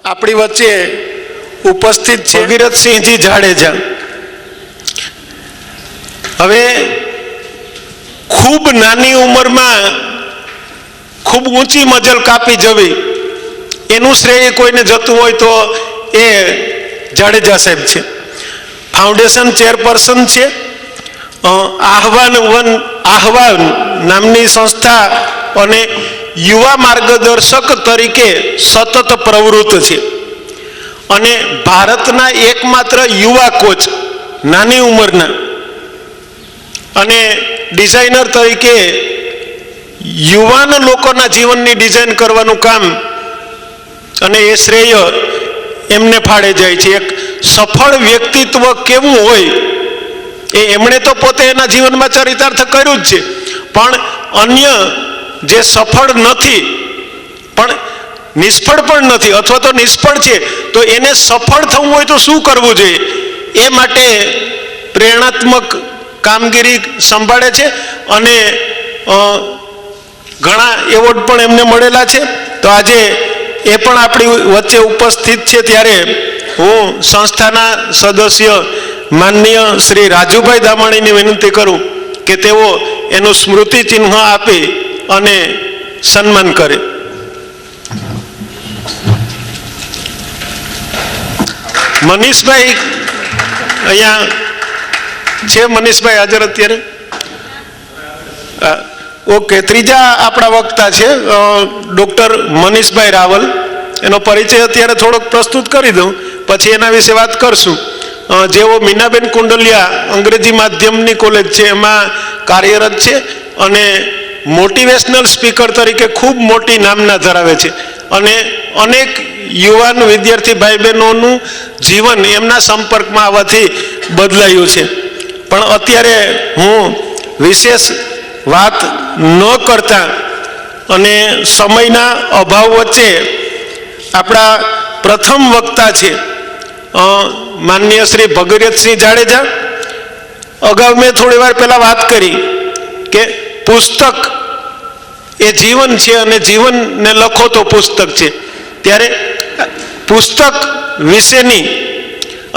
આપણી વચ્ચે ઉપસ્થિત છે ભગીરથસિંહજી જાડેજા. હવે ખૂબ નાની ઉંમરમાં ખૂબ ઊંચી મજલ કાપી જવી એનું શ્રેય કોઈને જતું હોય તો એ જાડેજા સાહેબ છે. ફાઉન્ડેશન ચેરપર્સન છે. આહવાન નામની સંસ્થા અને યુવા માર્ગદર્શક તરીકે સતત પ્રવૃત્ત છે અને ભારતના એકમાત્ર યુવા કોચ નાની ઉંમરના અને ડિઝાઇનર તરીકે યુવાન લોકોના જીવનની ડિઝાઇન કરવાનું કામ અને એ શ્રેય એમને ફાળે જાય છે. એક સફળ વ્યક્તિત્વ કેવું હોય એ એમણે તો પોતે એના જીવનમાં ચરિતાર્થ કર્યું જ છે, પણ અન્ય જે સફળ નથી પણ નિષ્ફળ પણ નથી અથવા તો નિષ્ફળ છે તો એને સફળ થવું હોય તો શું કરવું જોઈએ એ માટે પ્રેરણાત્મક કામગીરી સંભાળે છે અને ઘણા એવોર્ડ પણ એમને મળેલા છે. તો આજે એ પણ આપણી વચ્ચે ઉપસ્થિત છે ત્યારે હું સંસ્થાના સદસ્ય માનનીય શ્રી રાજુભાઈ દામાણીની વિનંતી કરું કે તેઓ એનું સ્મૃતિ ચિહ્ન આપી અને સન્માન કરે. મનીષભાઈ અહીંયા છે. મનીષભાઈ હાજર અત્યારે? ઓકે. ત્રીજા આપણા વક્તા છે ડૉક્ટર મનીષભાઈ રાવલ. એનો પરિચય અત્યારે થોડોક પ્રસ્તુત કરી દઉં, પછી એના વિશે વાત કરશું. જેઓ મીનાબેન કુંડલિયા અંગ્રેજી માધ્યમની કોલેજ છે એમાં કાર્યરત છે અને મોટિવેશનલ સ્પીકર તરીકે ખૂબ મોટી નામના ધરાવે છે અને અનેક યુવાન વિદ્યાર્થી ભાઈ બહેનોનું જીવન એમના સંપર્કમાં આવવાથી બદલાયું છે. પણ અત્યારે હું વિશેષ વાત ન કરતા અને સમયના અભાવ વચ્ચે આપણા પ્રથમ વક્તા છે માનનીય શ્રી ભગીરથસિંહ જાડેજા. અગાઉ મેં થોડી વાર પહેલાં વાત કરી કે પુસ્તક એ જીવન છે અને જીવનને લખો તો પુસ્તક છે, ત્યારે પુસ્તક વિશેની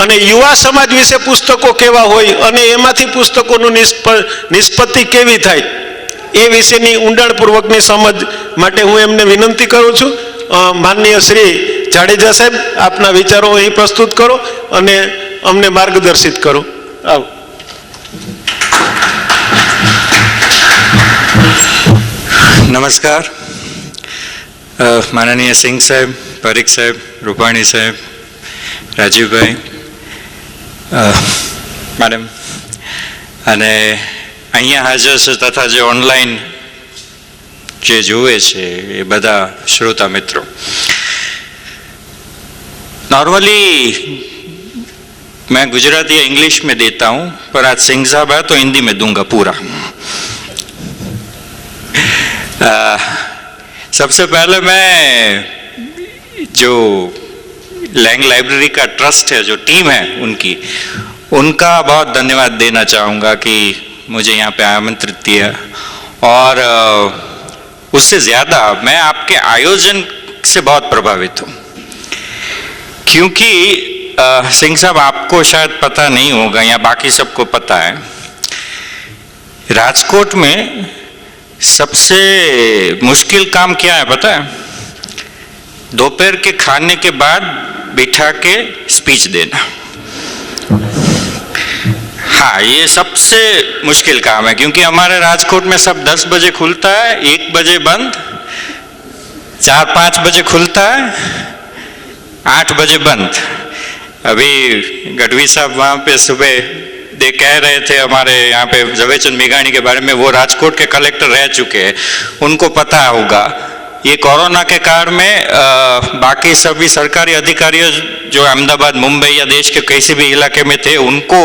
અને યુવા સમાજ વિશે પુસ્તકો કેવા હોય અને એમાંથી પુસ્તકોનું નિષ્પત્તિ કેવી થાય એ વિશેની ઊંડાણપૂર્વકની સમજ માટે હું એમને વિનંતી કરું છું. માનનીય શ્રી જાડેજા સાહેબ, આપના વિચારો અહીં પ્રસ્તુત કરો અને અમને માર્ગદર્શિત કરો. આવો. નમસ્કાર. માનનીય સિંઘ સાહેબ, પરીખ સાહેબ, રૂપાણી સાહેબ, રાજીવભાઈ, મેડમ અને અહીંયા હાજર છે તથા જે ઓનલાઈન જે જુએ છે એ બધા શ્રોતા મિત્રો. नॉर्मली मैं गुजराती या इंग्लिश में देता हूँ, पर आज सिंह साहब है तो हिंदी में दूंगा पूरा. सबसे पहले मैं जो लैंग लाइब्रेरी का ट्रस्ट है, जो टीम है उनका बहुत धन्यवाद देना चाहूँगा कि मुझे यहाँ पे आमंत्रित किया. और उससे ज़्यादा मैं आपके आयोजन से बहुत प्रभावित हूँ, क्योंकि सिंह साहब आपको शायद पता नहीं होगा या बाकी सबको पता है, राजकोट में सबसे मुश्किल काम क्या है पता है? दोपहर के खाने के बाद बिठा के स्पीच देना. हाँ, ये सबसे मुश्किल काम है, क्योंकि हमारे राजकोट में सब 10 बजे खुलता है, 1 बजे बंद, 4-5 बजे खुलता है, 8 बजे बंद. अभी गढ़वी साहब वहाँ पे सुबह कह रहे थे हमारे यहाँ पे झवेरचंद मेघाणी के बारे में, वो राजकोट के कलेक्टर रह चुके हैं, उनको पता होगा. ये कोरोना के काल में बाकी सभी सरकारी अधिकारी जो अहमदाबाद, मुंबई या देश के किसी भी इलाके में थे, उनको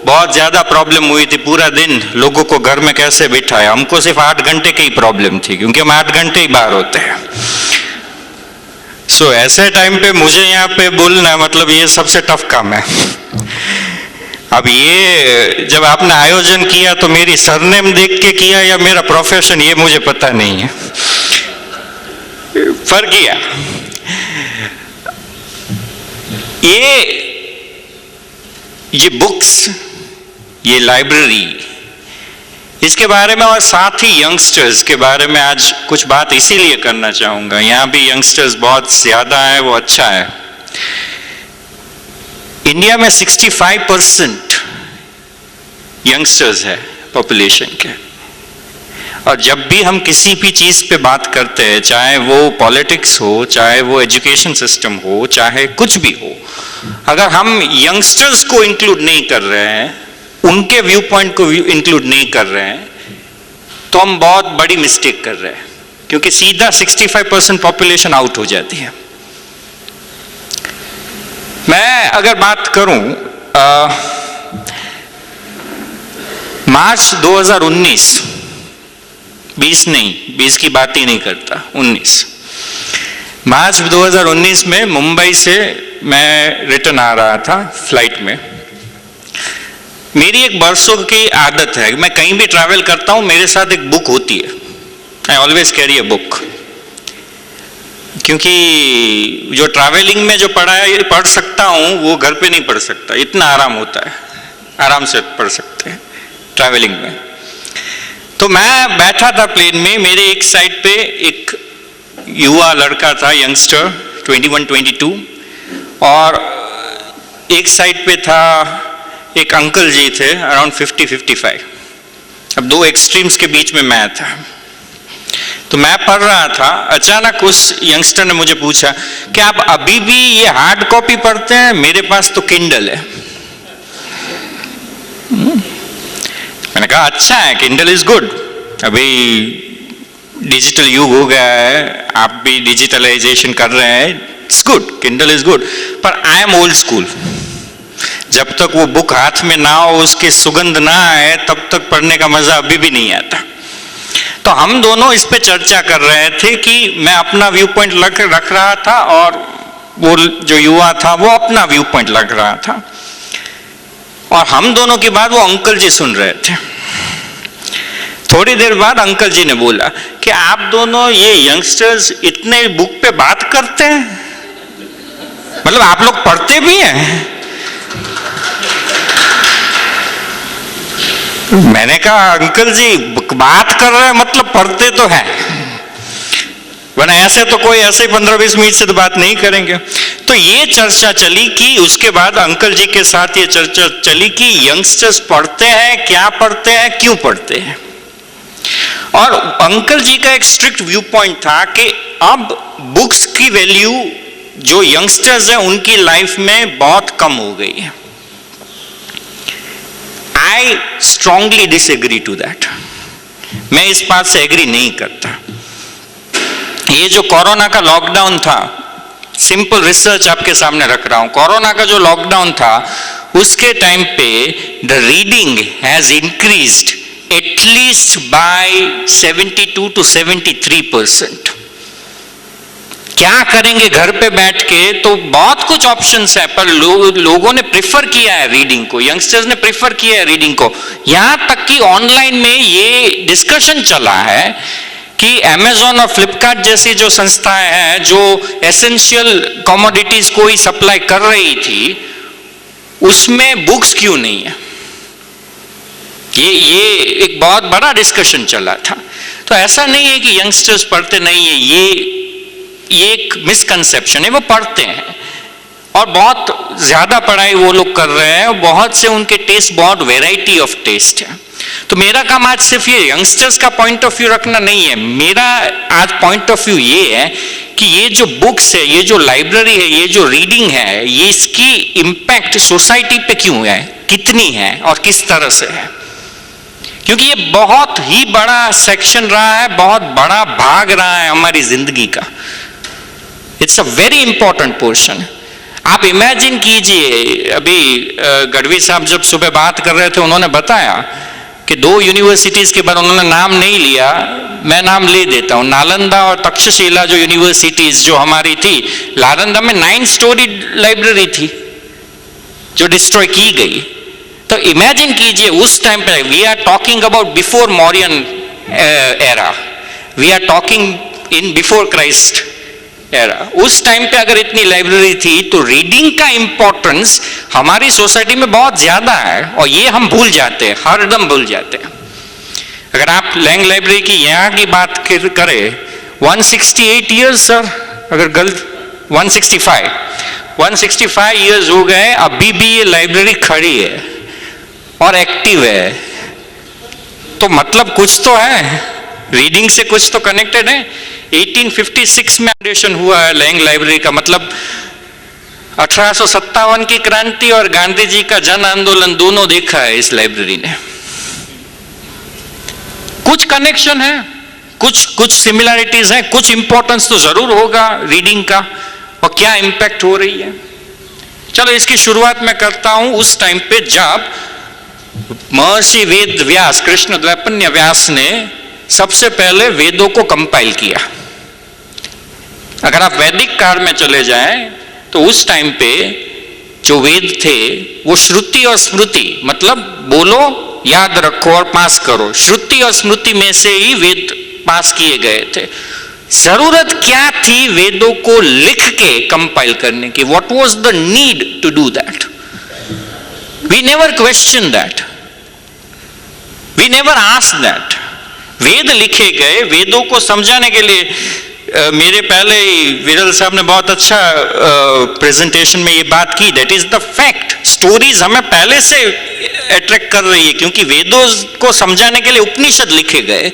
बहुत ज़्यादा प्रॉब्लम हुई थी. पूरा दिन लोगों को घर में कैसे बिठाया. हमको सिर्फ 8 घंटे की प्रॉब्लम थी, क्योंकि हम 8 घंटे ही बाहर होते हैं. ऐसे टाइम पे मुझे यहाँ पे बोलना मतलब ये सबसे टफ काम है. अब ये जब आपने आयोजन किया तो मेरी सरनेम देख के किया या मेरा प्रोफेशन, ये मुझे पता नहीं है, पर किया. ये बुक्स, ये लाइब्रेरी, इसके बारे में और साथ ही यंगस्टर्स के बारे में आज कुछ बात इसीलिए करना चाहूंगा। यहाँ भी यंगस्टर्स बहुत ज्यादा है, वो अच्छा है। इंडिया में 65% यंगस्टर्स है पॉपुलेशन के, और जब भी हम किसी भी चीज पे बात करते हैं, चाहे वो पॉलिटिक्स हो, चाहे वो एजुकेशन सिस्टम हो, चाहे कुछ भी हो, अगर हम यंगस्टर्स को इंक्लूड नहीं कर रहे हैं, उनके व्यू पॉइंट को इंक्लूड नहीं कर रहे हैं, तो हम बहुत बड़ी मिस्टेक कर रहे हैं, क्योंकि सीधा 65% पॉपुलेशन आउट हो जाती है। मैं अगर बात करूं मार्च 2019, 20 नहीं, 20 की बात ही नहीं करता, 19 मार्च 2019 में मुंबई से मैं रिटर्न आ रहा था फ्लाइट में। मेरी एक बरसों की आदत है, मैं कहीं भी ट्रैवल करता हूं मेरे साथ एक बुक होती है। I always carry a book, क्योंकि जो ट्रैवलिंग में जो पढ़ सकता हूं वो घर पे नहीं पढ़ सकता, इतना आराम होता है, आराम से पढ़ सकते हैं ट्रैवलिंग में। तो मैं बैठा था प्लेन में, मेरे एक साइड पे एक युवा लड़का था, यंगस्टर 21-22, और एक साइड पे था एक अंकल जी थे अराउंड 50-55। अब दो एक्सट्रीम्स के बीच में मैं था। तो मैं पढ़ रहा था, अचानक उस यंगस्टर ने मुझे पूछा कि आप अभी भी ये हार्ड कॉपी पढ़ते हैं? मेरे पास तो किंडल है। मैंने कहा अच्छा है, किंडल इज गुड, अभी डिजिटल युग हो गया है, आप भी डिजिटलाइजेशन कर रहे हैं, it's good, Kindle is good. पर आई एम ओल्ड स्कूल, जब तक वो बुक हाथ में ना हो, उसकी सुगंध ना आए, तब तक पढ़ने का मजा अभी भी नहीं आता। तो हम दोनों इस पे चर्चा कर रहे थे कि मैं अपना व्यू पॉइंट रख रहा था और वो जो युवा था वो अपना व्यू पॉइंट रख रहा था, और हम दोनों की बात वो अंकल जी सुन रहे थे। थोड़ी देर बाद अंकल जी ने बोला कि आप दोनों ये यंगस्टर्स इतने बुक पे बात करते हैं, मतलब आप लोग पढ़ते भी हैं? मैंने कहा अंकल जी बात कर रहे हैं मतलब पढ़ते तो हैं, वरना ऐसे तो कोई ऐसे 15-20 मिनट से तो बात नहीं करेंगे। तो ये चर्चा चली कि उसके बाद अंकल जी के साथ ये चर्चा चली कि यंगस्टर्स पढ़ते हैं, क्या पढ़ते हैं, क्यों पढ़ते हैं। और अंकल जी का एक स्ट्रिक्ट व्यू पॉइंट था कि अब बुक्स की वैल्यू जो यंगस्टर्स हैं उनकी लाइफ में बहुत कम हो गई है। I strongly disagree to that. मैं इस बात से एग्री नहीं करता। ये जो कोरोना का लॉकडाउन था, सिंपल रिसर्च आपके सामने रख रहा हूं, कोरोना का जो लॉकडाउन था उसके टाइम पे the reading has increased at least by 72 to 73%। क्या करेंगे घर पे बैठ के, तो बहुत कुछ ऑप्शंस है, पर लोगों ने प्रेफर किया है रीडिंग को, यंगस्टर्स ने प्रेफर किया है रीडिंग को। यहां तक कि ऑनलाइन में ये डिस्कशन चला है कि Amazon और Flipkart जैसी जो संस्थाएं हैं जो एसेंशियल कमोडिटीज को ही सप्लाई कर रही थी, उसमें बुक्स क्यों नहीं है। ये एक बहुत बड़ा डिस्कशन चला था। तो ऐसा नहीं है कि यंगस्टर्स पढ़ते नहीं है, ये एक मिसकंसेप्शन है, वो पढ़ते हैं और बहुत ज्यादा पढ़ाई वो लोग कर रहे हैं, और बहुत से उनके टेस्ट, बहुत वैरायटी ऑफ टेस्ट है। तो मेरा काम आज सिर्फ ये यंगस्टर्स का पॉइंट ऑफ व्यू रखना नहीं है, मेरा आज पॉइंट ऑफ व्यू ये है कि ये जो बुक्स है, ये जो लाइब्रेरी है, ये जो रीडिंग है, ये इसकी इम्पैक्ट सोसाइटी पे क्यों है, कितनी है और किस तरह से है। क्योंकि ये बहुत ही बड़ा सेक्शन रहा है, बहुत बड़ा भाग रहा है हमारी जिंदगी का। It's a very important portion. आप इमेजिन कीजिए, अभी गढ़वी साहब जब सुबह बात कर रहे थे, उन्होंने बताया कि 2 यूनिवर्सिटीज के बाद उन्होंने नाम नहीं लिया, मैं नाम ले देता हूं, नालंदा और तक्षशिला जो यूनिवर्सिटीज जो हमारी थी, नालंदा में 9 स्टोरी लाइब्रेरी थी जो डिस्ट्रॉय की गई। तो इमेजिन कीजिए उस टाइम पे, we are talking about before Mauryan era, we are talking in before Christ era, उस टाइम पे अगर इतनी लाइब्रेरी थी तो रीडिंग का इंपॉर्टेंस हमारी सोसाइटी में बहुत ज्यादा है, और ये हम भूल जाते हैं, हरदम भूल जाते हैं। अगर आप लैंग लाइब्रेरी की यहाँ की बात करें, 168 ईयर्स सर, अगर गलत 165 ईयर्स हो गए, अभी भी ये लाइब्रेरी खड़ी है और एक्टिव है, तो मतलब कुछ तो है, रीडिंग से कुछ तो कनेक्टेड है। 1856 में फाउंडेशन हुआ है लैंग लाइब्रेरी का, मतलब 1857 की क्रांति और गांधी जी का जन आंदोलन दोनों देखा है इस लाइब्रेरी ने। कुछ कनेक्शन है, कुछ सिमिलरिटीज हैं, कुछ इंपॉर्टेंस तो जरूर होगा रीडिंग का, और क्या इंपैक्ट हो रही है। चलो इसकी शुरुआत मैं करता हूं उस टाइम पे जब महर्षि वेद व्यास, कृष्ण द्वैपन्य व्यास ने सबसे पहले वेदों को कंपाइल किया। अगर आप वैदिक काल में चले जाएं तो उस टाइम पे जो वेद थे वो श्रुति और स्मृति, मतलब बोलो याद रखो और पास करो, श्रुति और स्मृति में से ही वेद पास किए गए थे। जरूरत क्या थी वेदों को लिख के कंपाइल करने की? What was the need to do that? We never question that, we never asked that. Veda लिखे गए, वेदों को समझाने के लिए मेरे पहले ही विरल साहब ने बहुत अच्छा प्रेजेंटेशन में ये बात की, that is the fact. Stories हमें पहले से अट्रैक्ट कर रही है, क्योंकि वेदों को समझाने के लिए उपनिषद लिखे गए।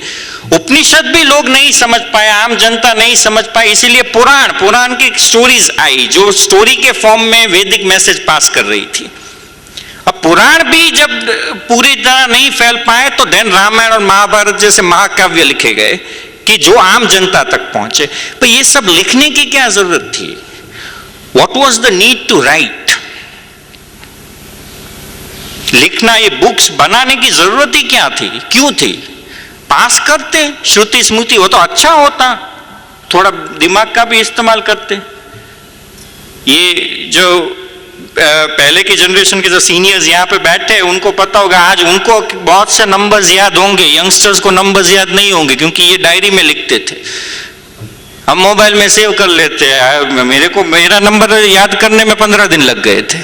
उपनिषद भी लोग नहीं समझ पाए, आम जनता नहीं समझ पाई, इसीलिए पुराण की स्टोरीज आई जो स्टोरी के फॉर्म में वैदिक मैसेज पास कर रही थी। अब पुराण भी जब पूरी तरह नहीं फैल पाए तो देन रामायण और महाभारत जैसे महाकाव्य लिखे गए कि जो आम जनता तक पहुंचे। पर ये सब लिखने की क्या जरूरत थी? What was the need to write? लिखना, ये बुक्स बनाने की जरूरत ही क्या थी, क्यों थी? पास करते श्रुति स्मृति, वो तो अच्छा होता, थोड़ा दिमाग का भी इस्तेमाल करते। ये जो पहले की जनरेशन के जो सीनियर्स यहाँ पे बैठे हैं उनको पता होगा, आज उनको बहुत से नंबर्स याद होंगे, यंगस्टर्स को नंबर्स याद नहीं होंगे, क्योंकि ये डायरी में लिखते थे, हम मोबाइल में सेव कर लेते हैं। मेरा नंबर याद करने में 15 दिन लग गए थे।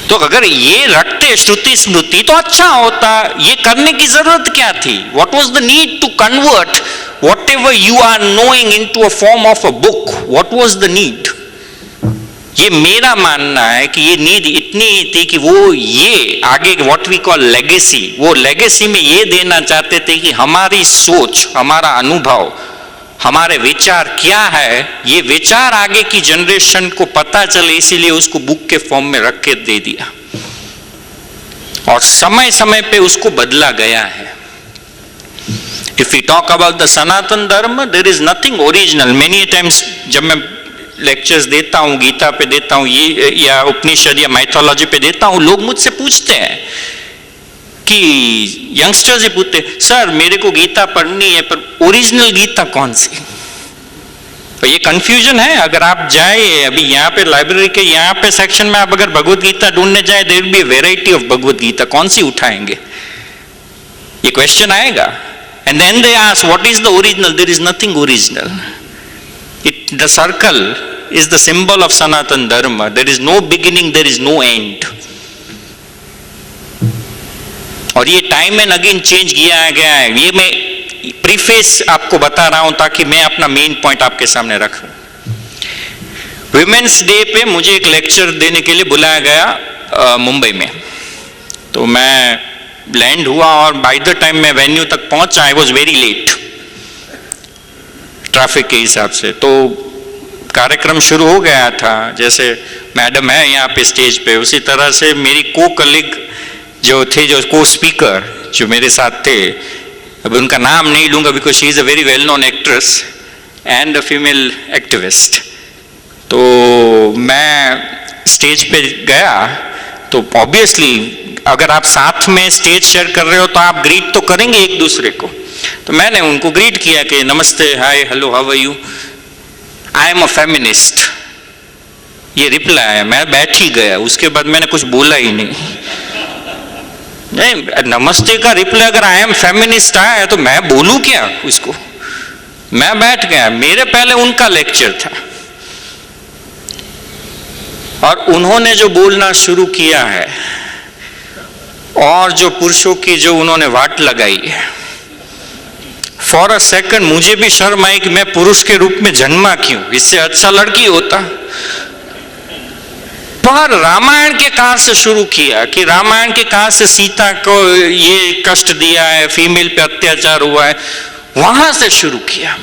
तो अगर ये रखते श्रुति स्मृति तो अच्छा होता, ये करने की जरूरत क्या थी? What was the need to convert whatever you are knowing into a form of a book? What was the need? ये मेरा मानना है कि ये नीड इतनी ही थी कि वो ये आगे व्हाट वी कॉल लेगेसी, वो लेगेसी में ये देना चाहते थे कि हमारी सोच, हमारा अनुभव, हमारे विचार क्या है, ये विचार आगे की जनरेशन को पता चले, इसीलिए उसको बुक के फॉर्म में रख के दे दिया, और समय समय पे उसको बदला गया है। If we talk about the Sanatan Dharma, there is nothing original. Many times जब मैं लेक्चर्स देता हूँ, गीता पे देता हूँ, ये या उपनिषद या माइथोलॉजी पे देता हूँ, लोग मुझसे पूछते हैं कि यंगस्टर्स ही पूछते, सर मेरे को गीता पढ़नी है पर ओरिजिनल गीता कौन सी? तो ये कंफ्यूजन है। अगर आप जाए अभी यहाँ पे लाइब्रेरी के यहाँ पे सेक्शन में, आप अगर भगवत गीता ढूंढने जाए, there will be variety of Bhagavad Gita, कौन सी उठाएंगे? ये क्वेश्चन आएगा। And then they ask what is the original? There is nothing original. The circle is the symbol of Sanatan Dharma. There is no beginning, there is no end. और ये time and again change किया गया है। ये मैं preface आपको बता रहा हूं ताकि मैं अपना मेन पॉइंट आपके सामने रखूं। विमेंस डे पे मुझे एक लेक्चर देने के लिए बुलाया गया मुंबई में, तो मैं लैंड हुआ और बाय द टाइम मैं वेन्यू तक पहुंचा, I was very late traffic के हिसाब से। तो कार्यक्रम शुरू हो गया था, जैसे मैडम है यहाँ पे स्टेज पे, उसी तरह से मेरी को कलीग जो थे, जो को स्पीकर जो मेरे साथ थे, अब उनका नाम नहीं लूँगा because she is a very well known actress and a female activist. तो मैं स्टेज पे गया तो ऑब्वियसली अगर आप साथ में स्टेज शेयर कर रहे हो तो आप ग्रीट तो करेंगे एक दूसरे को। तो मैंने उनको ग्रीट किया कि नमस्ते, hi, hello, how are you, I am a feminist. ये रिप्लाई आया, मैं बैठ ही गया, उसके बाद मैंने कुछ बोला ही नहीं। नमस्ते का रिप्लाई अगर आई एम फेमिनिस्ट आया तो मैं बोलूं क्या उसको? मैं बैठ गया, मेरे पहले उनका लेक्चर था और उन्होंने जो बोलना शुरू किया है और जो पुरुषों की जो उन्होंने वाट लगाई है, फॉर अ सेकंड मुझे भी शर्म आई कि मैं पुरुष के रूप में जन्मा क्यों, इससे अच्छा लड़की होता। पर रामायण के काल से शुरू किया कि रामायण के काल से सीता को ये कष्ट दिया है, फीमेल पे अत्याचार हुआ है, वहां से शुरू किया।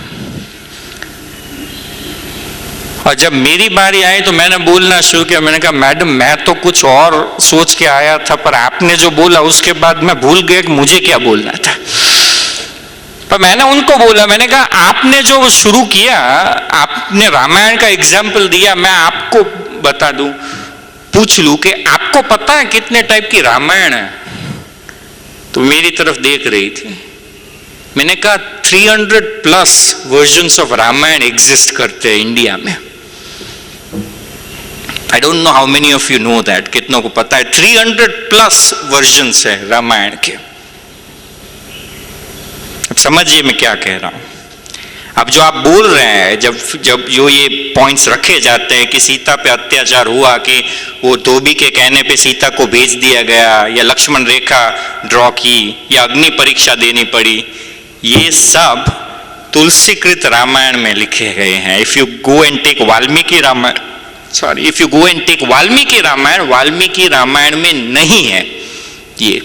और जब मेरी बारी आई तो मैंने बोलना शुरू किया। मैंने कहा मैडम मैं तो कुछ और सोच के आया था, पर आपने जो बोला उसके बाद मैं भूल गया कि मुझे क्या बोलना था। पर मैंने उनको बोला, मैंने कहा आपने जो शुरू किया, आपने रामायण का एग्जाम्पल दिया, मैं आपको बता दूं, पूछ लूं कि आपको पता है कितने टाइप की रामायण है? तो मेरी तरफ देख रही थी। मैंने कहा 300+ वर्जन्स ऑफ रामायण एग्जिस्ट करते हैं इंडिया में। I don't know how many of you know that, कितनों को पता है? 300+ वर्जन्स है रामायण के। अब समझिए मैं क्या कह रहा हूं। अब जो आप बोल रहे हैं, जब जो ये पॉइंट्स रखे जाते हैं कि सीता पे अत्याचार हुआ, कि वो धोबी के कहने पे सीता को भेज दिया गया, या लक्ष्मण रेखा ड्रॉ की, या अग्नि परीक्षा देनी पड़ी, ये सब तुलसीकृत रामायण में लिखे गए हैं। If you go and take Valmiki Ramayana, if you go and take Valmiki Ramayana, Valmiki Ramayana में नहीं है ये।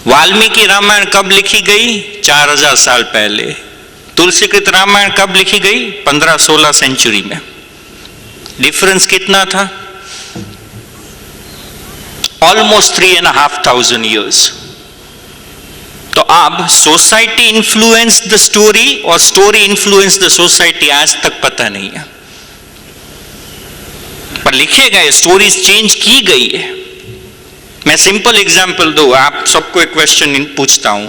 वाल्मीकि रामायण कब लिखी गई? 4000 साल पहले। तुलसीकृत रामायण कब लिखी गई? 15-16 सेंचुरी में। डिफरेंस कितना था? Almost 3,500 years. तो अब सोसाइटी इन्फ्लुएंस द स्टोरी और स्टोरी इन्फ्लुएंस द सोसाइटी, आज तक पता नहीं है, पर लिखे गए, स्टोरीज चेंज की गई है। मैं सिंपल एग्जांपल दूं, आप सबको एक क्वेश्चन पूछता हूं।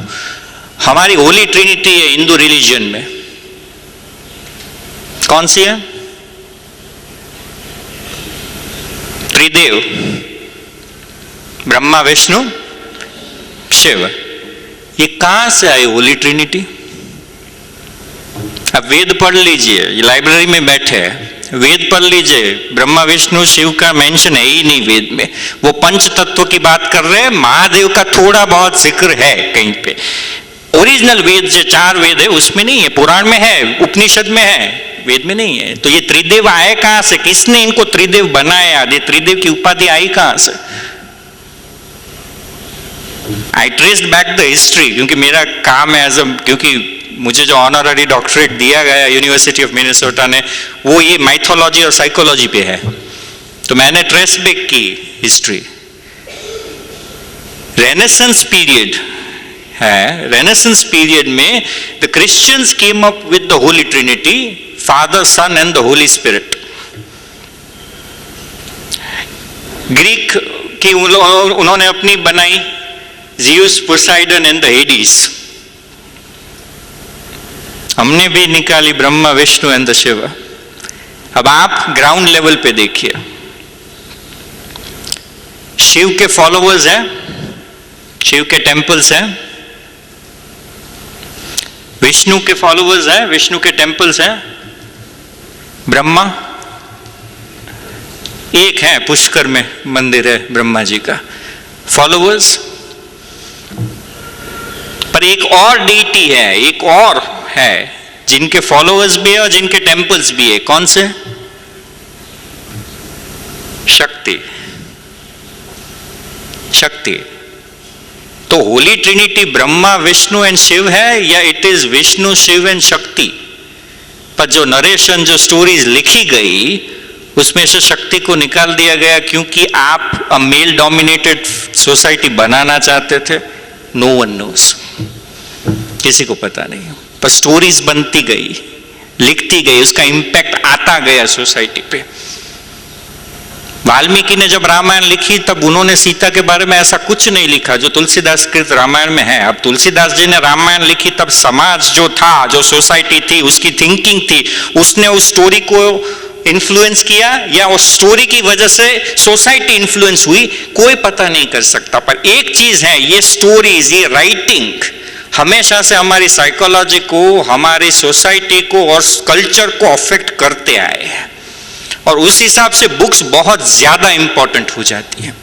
हमारी होली ट्रिनिटी है हिंदू रिलीजन में, कौन सी है? त्रिदेव, ब्रह्मा विष्णु शिव। ये कहां से आई होली ट्रिनिटी? अब वेद पढ़ लीजिए, ये लाइब्रेरी में बैठे हैं, वेद पढ़ लीजिए, ब्रह्मा विष्णु शिव का मेंशन है ही नहीं वेद में। वो पंच तत्व की बात कर रहे हैं, महादेव का थोड़ा बहुत जिक्र है कहीं पे। ओरिजिनल वेद जो 4 वेद है उसमें नहीं है, पुराण में है, उपनिषद में है, वेद में नहीं है। तो ये त्रिदेव आए कहां से? किसने इनको त्रिदेव बनाया? ये त्रिदेव की उपाधि आई कहां से? आई ट्रेस्ड बैक द हिस्ट्री, क्योंकि मेरा काम है क्योंकि मुझे जो ऑनररी डॉक्टरेट दिया गया यूनिवर्सिटी ऑफ मिनेसोटा ने, वो ये माइथोलॉजी और साइकोलॉजी पे है। तो मैंने ट्रेस बैक की हिस्ट्री। रेनेसेंस पीरियड है, रेनेसेंस पीरियड में the Christians came up with the Holy Trinity, Father Son and the Holy Spirit. Greek की उन्होंने अपनी बनाई, Zeus, Poseidon and the Hades. हमने भी निकाली ब्रह्मा विष्णु एंड द शिव। अब आप ग्राउंड लेवल पे देखिए, शिव के फॉलोअर्स हैं, शिव के टेम्पल्स हैं, विष्णु के फॉलोअर्स हैं, विष्णु के टेम्पल्स हैं, ब्रह्मा एक है, पुष्कर में मंदिर है ब्रह्मा जी का, फॉलोअर्स। पर एक और डीटी है, एक और है जिनके फॉलोअर्स भी है और जिनके टेम्पल्स भी है। कौन से? शक्ति, शक्ति। तो Holy Trinity Brahma Vishnu and Shiva है, या it is Vishnu Shiva and Shakti? पर जो नरेशन, जो स्टोरीज लिखी गई, उसमें से शक्ति को निकाल दिया गया, क्योंकि आप अ मेल डोमिनेटेड सोसाइटी बनाना चाहते थे। नो वन नोस, किसी को पता नहीं, पर स्टोरीज बनती गई, लिखती गई, उसका इंपैक्ट आता गया सोसाइटी पे। वाल्मीकि ने जब रामायण लिखी तब उन्होंने सीता के बारे में ऐसा कुछ नहीं लिखा जो तुलसीदास कृत रामायण में है। अब तुलसीदास जी ने रामायण लिखी तब समाज जो था, जो सोसाइटी थी, उसकी थिंकिंग थी, उसने उस स्टोरी को इन्फ्लुएंस किया या उस स्टोरी की वजह से सोसाइटी इन्फ्लुएंस हुई, कोई पता नहीं कर सकता। पर एक चीज है, ये स्टोरीज, ये राइटिंग हमेशा से हमारी साइकोलॉजी को, हमारी सोसाइटी को और कल्चर को अफेक्ट करते आए हैं, और उस हिसाब से बुक्स बहुत ज्यादा इंपॉर्टेंट हो जाती है।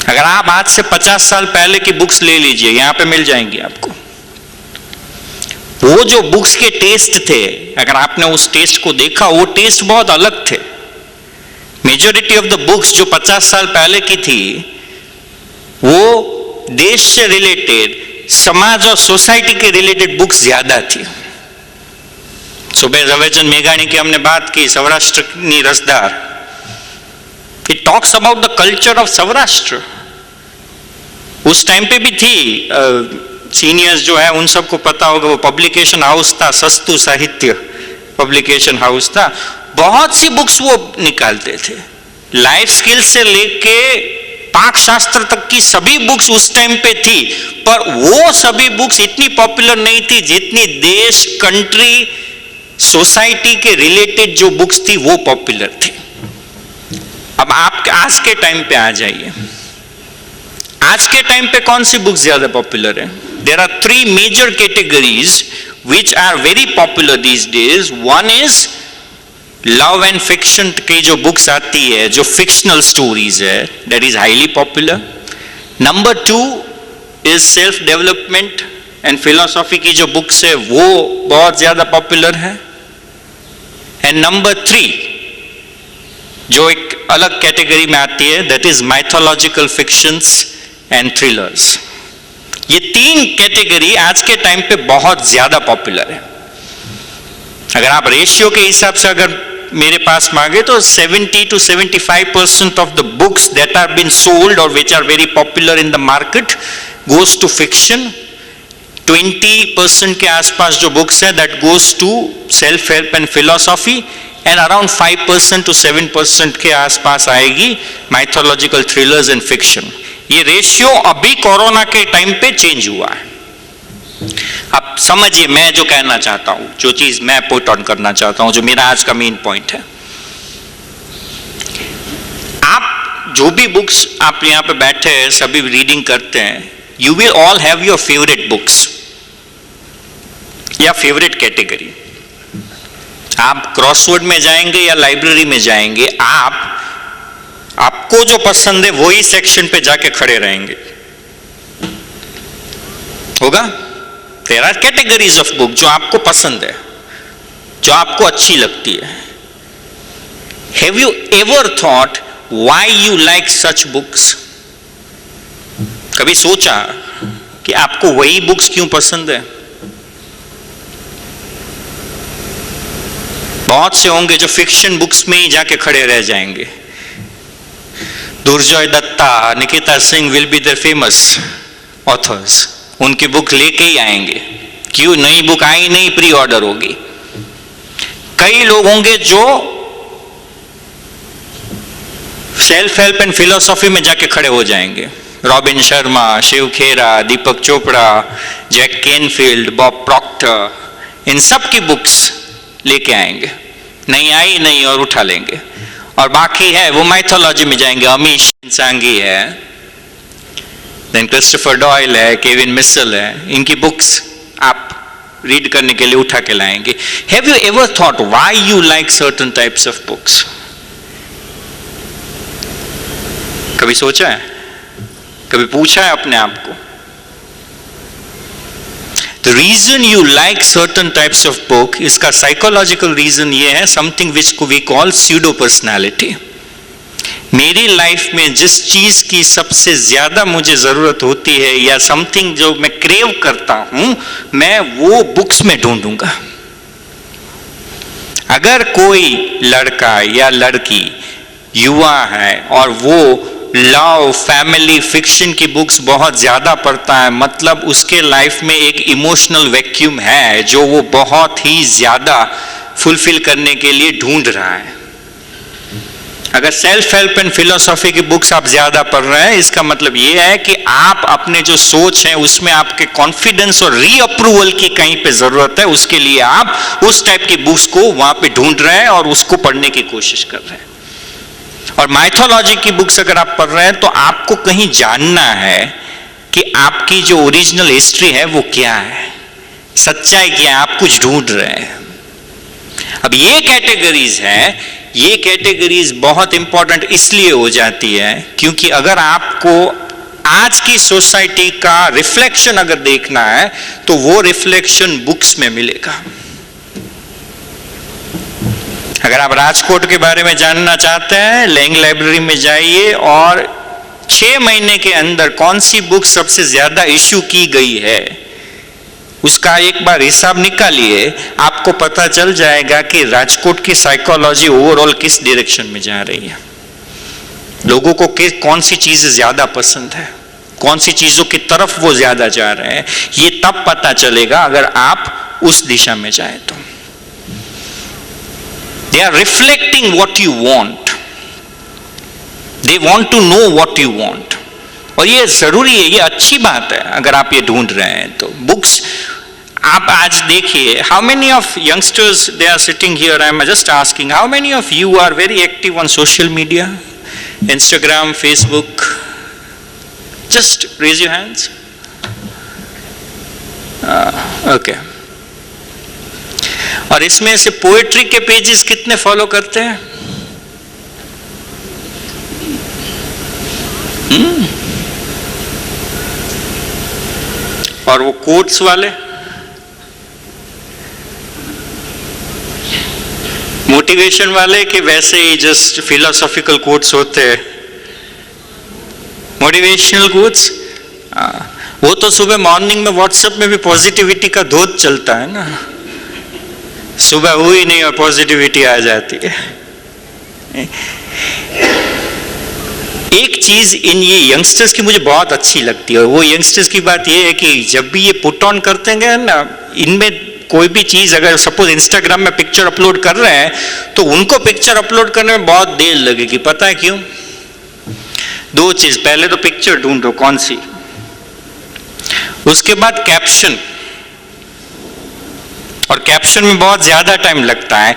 अगर आप आज से 50 साल पहले की बुक्स ले लीजिए, यहां पे मिल जाएंगी आपको। वो जो बुक्स के टेस्ट थे, अगर आपने उस टेस्ट को देखा, वो टेस्ट बहुत अलग थे। मेजॉरिटी ऑफ द बुक्स जो 50 साल पहले की थी, वो देश से रिलेटेड, समाज और सोसाइटी के रिलेटेड बुक्स ज्यादा थी। सुबह ઝવેરચંદ મેઘાણી की हमने बात की, सौराष्ट्र रसदार, it talks about the culture of Saurashtra. उस टाइम पे भी थी, सीनियर्स जो है उन सबको पता होगा, वो पब्लिकेशन हाउस था, सस्तु साहित्य पब्लिकेशन हाउस था। बहुत सी बुक्स वो निकालते थे, लाइफ स्किल से लेके पाक शास्त्र तक की सभी बुक्स उस टाइम पे थी, पर वो सभी बुक्स इतनी पॉपुलर नहीं थी जितनी देश, कंट्री, सोसाइटी के रिलेटेड जो बुक्स थी वो पॉपुलर थी। अब आप आज के टाइम पे आ जाइए, आज के टाइम पे कौन सी बुक्स ज्यादा पॉपुलर है? There are 3 major categories which are very popular these days. One is love and fiction की जो बुक्स आती है, जो फिक्शनल स्टोरीज है, that is highly popular. Number 2 is self development and philosophy की जो बुक्स है वो बहुत ज्यादा पॉपुलर है। एंड नंबर 3 जो एक अलग कैटेगरी में आती है, that is mythological fictions and thrillers. ये 3 कैटेगरी आज के टाइम पे बहुत ज्यादा पॉपुलर है। अगर आप रेशियो के हिसाब से अगर मेरे पास मांगे तो 70 to 75% of the books that are been sold or which are very popular in the market goes to fiction. 20% के आसपास जो बुक्स है that goes to self help and philosophy, and around 5% to 7% के आसपास आएगी mythological thrillers and fiction. ये ratio अभी corona के टाइम पे चेंज हुआ है। अब समझिए मैं जो कहना चाहता हूं, जो चीज मैं पुट ऑन करना चाहता हूं, जो मेरा आज का मेन पॉइंट है। आप जो भी बुक्स आप यहां पे बैठे हैं, सभी रीडिंग करते हैं, you will all have your favourite books या फेवरेट कैटेगरी। आप क्रॉसवर्ड में जाएंगे या लाइब्रेरी में जाएंगे, आपको जो पसंद है वही सेक्शन पे जाके खड़े रहेंगे, होगा? There are categories of book जो आपको पसंद है, जो आपको अच्छी लगती है। Have you ever thought why you like such books? कभी सोचा कि आपको वही बुक्स क्यों पसंद है? बहुत से होंगे जो फिक्शन बुक्स में ही जाके खड़े रह जाएंगे। Durjoy Datta, Nikita Singh will be the famous authors, उनकी बुक लेके ही आएंगे। क्यों? नई बुक आई नहीं, प्री ऑर्डर होगी। कई लोग होंगे जो सेल्फ हेल्प एंड फिलोसॉफी में जाके खड़े हो जाएंगे। रॉबिन शर्मा, शिव खेरा, दीपक चोपड़ा, जैक केनफील्ड, बॉब प्रॉक्टर, इन सब की बुक्स लेके आएंगे। नहीं आई नहीं और उठा लेंगे। और बाकी है वो माइथोलॉजी में जाएंगे, अमीश सांगी है, देन क्रिस्टोफर डॉयल है, केविन मिसल है, इनकी बुक्स आप रीड करने के लिए उठा के लाएंगे। Have you ever thought why you like certain types of books? कभी सोचा है? कभी पूछा है अपने आप को? The reason you like certain types of book, इसका psychological reason ये है, something which we call pseudo personality. मेरी लाइफ में जिस चीज की सबसे ज्यादा मुझे जरूरत होती है या समथिंग जो मैं क्रेव करता हूं, मैं वो बुक्स में ढूंढूंगा। अगर कोई लड़का या लड़की युवा है और वो लव, फैमिली, फिक्शन की बुक्स बहुत ज्यादा पढ़ता है, मतलब उसके लाइफ में एक इमोशनल वैक्यूम है जो वो बहुत ही ज्यादा फुलफिल करने के लिए ढूंढ रहा है। अगर सेल्फ हेल्प एंड फिलोसॉफी की बुक्स आप ज्यादा पढ़ रहे हैं, इसका मतलब ये है कि आप अपने जो सोच है उसमें आपके कॉन्फिडेंस और रीअप्रूवल की कहीं पे जरूरत है, उसके लिए आप उस टाइप की बुक्स को वहां पे ढूंढ रहे हैं और उसको पढ़ने की कोशिश कर रहे हैं। और माइथोलॉजी की बुक्स अगर आप पढ़ रहे हैं तो आपको कहीं जानना है कि आपकी जो ओरिजिनल हिस्ट्री है वो क्या है, सच्चाई क्या है, आप कुछ ढूंढ रहे हैं। अब ये कैटेगरीज हैं, ये कैटेगरीज बहुत इंपॉर्टेंट इसलिए हो जाती है क्योंकि अगर आपको आज की सोसाइटी का रिफ्लेक्शन अगर देखना है तो वो रिफ्लेक्शन बुक्स में मिलेगा। अगर आप राजकोट के बारे में जानना चाहते हैं, लैंग लाइब्रेरी में जाइए और 6 महीने के अंदर कौन सी बुक सबसे ज्यादा इश्यू की गई है उसका एक बार हिसाब निकालिए, आपको पता चल जाएगा कि राजकोट की साइकोलॉजी ओवरऑल किस डायरेक्शन में जा रही है। लोगों को कौन सी चीजें ज्यादा पसंद है, कौन सी चीजों की तरफ वो ज्यादा जा रहे हैं, ये तब पता चलेगा अगर आप उस दिशा में जाए तो। They are reflecting what you want, they want to know what you want, और ये जरूरी है, ये अच्छी बात है अगर आप ये ढूंढ रहे हैं तो। बुक्स आप आज देखिए, how many of youngsters they are sitting here, I am just asking, how many of you are very active on social media, Instagram, Facebook? Just raise your hands. Okay. और इसमें से पोएट्री के pages कितने follow करते हैं? और वो quotes वाले, मोटिवेशन वाले कि वैसे ही जस्ट फिलोसॉफिकल कोट्स होते हैं? मोटिवेशनल कोट्स, वो तो सुबह मॉर्निंग में व्हाट्सएप में भी पॉजिटिविटी का धोध चलता है ना, सुबह हुई नहीं और पॉजिटिविटी आ जाती है। एक चीज इन ये यंगस्टर्स की मुझे बहुत अच्छी लगती है, और वो यंगस्टर्स की बात ये है कि जब भी ये पुट ऑन करते हैं ना, इनमें कोई भी चीज, अगर सपोज इंस्टाग्राम में पिक्चर अपलोड कर रहे हैं तो उनको पिक्चर अपलोड करने में बहुत देर लगेगी। पता है क्यों? 2 चीज, पहले तो पिक्चर ढूंढो कौन सी, उसके बाद कैप्शन, और कैप्शन में बहुत ज्यादा टाइम लगता है।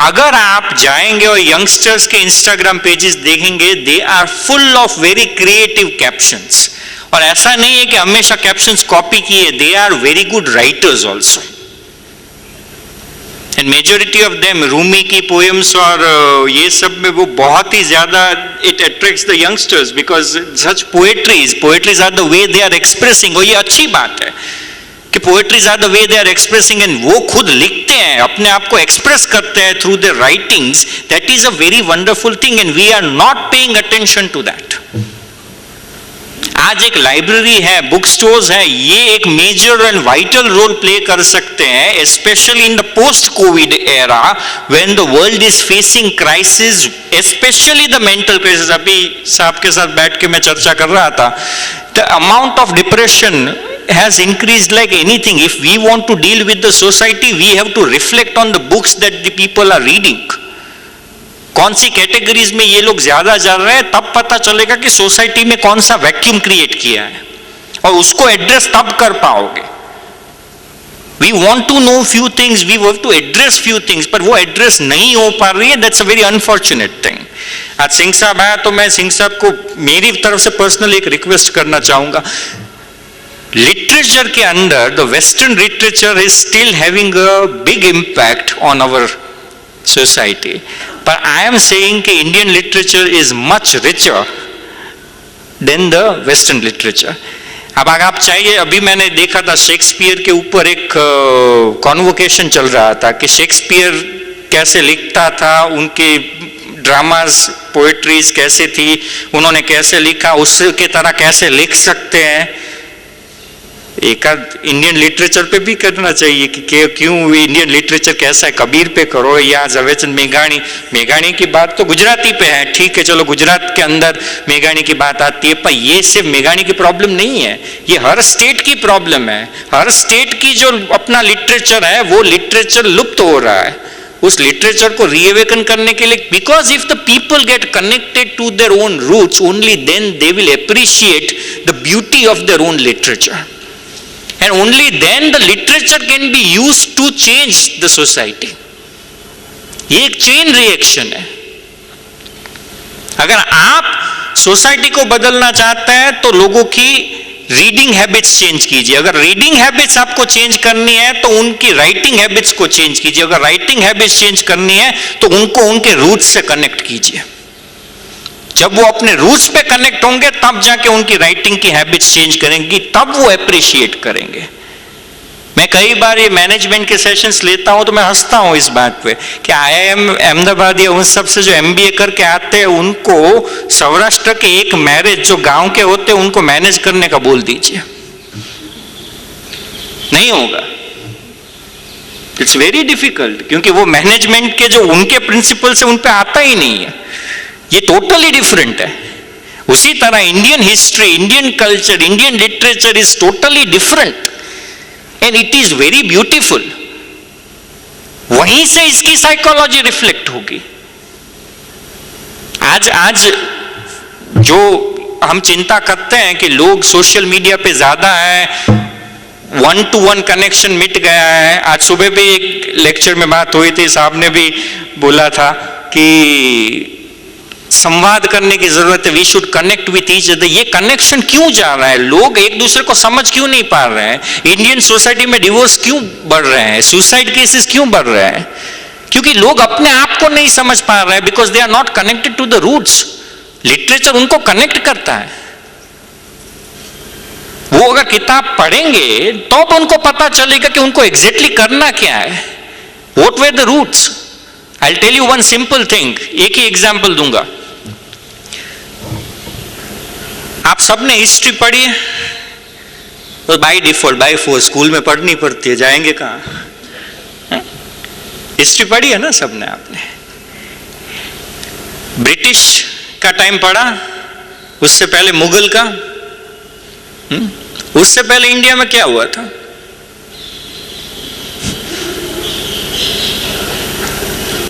अगर आप जाएंगे और यंगस्टर्स के इंस्टाग्राम पेजेस देखेंगे, they are full of very creative captions, और ऐसा नहीं है कि हमेशा कैप्शंस कॉपी किए, they are very good writers also, and majority of them, Rumi की पोएम्स और ये सब में वो बहुत ही ज्यादा it attracts the youngsters because such poetries are the way they are expressing. और ये अच्छी बात है कि poetries are the way they are expressing, and वो खुद लिखते हैं, अपने आप को एक्सप्रेस करते हैं through their writings. That is a very wonderful thing and we are not paying attention to that. आज एक लाइब्रेरी है, बुक स्टोर्स है, ये एक major and vital role play कर सकते हैं, specially in the post COVID era when the world is facing crisis, specially the mental crisis. अभी साहब के साथ बैठ के मैं चर्चा कर रहा था, the amount of depression has increased like anything. If we want to deal with the society, we have to reflect on the books that the people are reading. कौन सी कैटेगरीज में ये लोग ज्यादा जा रहे हैं, तब पता चलेगा कि सोसाइटी में कौन सा वैक्यूम क्रिएट किया है, और उसको एड्रेस तब कर पाओगे। We want to know few things, we have to address few things, पर वो एड्रेस नहीं हो पा रही है। That's a very unfortunate thing. आज सिंह साहब आया तो मैं सिंह साहब को मेरी तरफ से पर्सनल एक रिक्वेस्ट करना चाहूंगा। लिटरेचर के अंदर the western literature is still having a big impact on our society, पर आई एम सेइंग कि Indian literature is much richer than the western literature. अब अगर आप चाहिए, अभी मैंने देखा था शेक्सपियर के ऊपर एक कॉन्वोकेशन चल रहा था कि शेक्सपियर कैसे लिखता था, उनके ड्रामास पोएट्रीज कैसे थी, उन्होंने कैसे लिखा, उसके तरह कैसे लिख सकते हैं। एक इंडियन लिटरेचर पे भी करना चाहिए कि क्यों इंडियन लिटरेचर कैसा है, कबीर पे करो या झवेरचंद मेघाणी की बात तो गुजराती पे है, ठीक है, चलो गुजरात के अंदर मेघाणी की बात आती है, पर ये सिर्फ मेघाणी की प्रॉब्लम नहीं है, ये हर स्टेट की प्रॉब्लम है। हर स्टेट की जो अपना लिटरेचर है वो लिटरेचर लुप्त हो रहा है। उस लिटरेचर को रीअवेकन करने के लिए, because if the people get connected to their own roots, only then they will appreciate the beauty of their own literature, and only then the literature can be used to change the society. ये एक chain reaction है। अगर आप society को बदलना चाहते हैं तो लोगों की रीडिंग हैबिट्स चेंज कीजिए। अगर रीडिंग हैबिट्स आपको चेंज करनी है तो उनकी राइटिंग हैबिट्स को चेंज कीजिए। अगर राइटिंग हैबिट्स चेंज करनी है तो उनको उनके रूट्स से कनेक्ट कीजिए। जब वो अपने रूट्स पे कनेक्ट होंगे तब जाके उनकी राइटिंग की हैबिट्स चेंज करेंगी, तब वो अप्रिशिएट करेंगे। मैं कई बार ये मैनेजमेंट के सेशंस लेता हूं तो मैं हंसता हूं इस बात पे कि IIM अहमदाबाद या उन सब से जो MBA करके आते हैं उनको सौराष्ट्र के एक मैरिज जो गांव के होते हैं उनको मैनेज करने का बोल दीजिए, नहीं होगा। इट्स वेरी डिफिकल्ट, क्योंकि वो मैनेजमेंट के जो उनके प्रिंसिपल से उन पे आता ही नहीं है। ये टोटली डिफरेंट है। उसी तरह Indian history, Indian culture, Indian literature is totally different and it is very beautiful. वहीं से इसकी साइकोलॉजी रिफ्लेक्ट होगी। आज जो हम चिंता करते हैं कि लोग सोशल मीडिया पे ज्यादा है, 1-to-1 कनेक्शन मिट गया है। आज सुबह भी एक लेक्चर में बात हुई थी, साहब ने भी बोला था कि संवाद करने की जरूरत है, we should connect with each other. ये कनेक्शन क्यों जा रहा है? लोग एक दूसरे को समझ क्यों नहीं पा रहे हैं? इंडियन सोसाइटी में डिवोर्स क्यों बढ़ रहे हैं? सुसाइड केसेस क्यों बढ़ रहे हैं? क्योंकि लोग अपने आप को नहीं समझ पा रहे हैं, because they are not connected to the roots. Literature उनको कनेक्ट करता है। वो अगर किताब पढ़ेंगे तो उनको पता चलेगा कि उनको एग्जैक्टली करना क्या है। What were the roots? I will tell you one simple thing, एक ही एग्जांपल दूंगा। आप सबने हिस्ट्री पढ़ी है तो by default, by force school में पढ़नी पड़ती है, जाएंगे कहां? हिस्ट्री पढ़ी है ना सबने। आपने ब्रिटिश का टाइम पढ़ा, उससे पहले मुगल का, उससे पहले इंडिया में क्या हुआ था?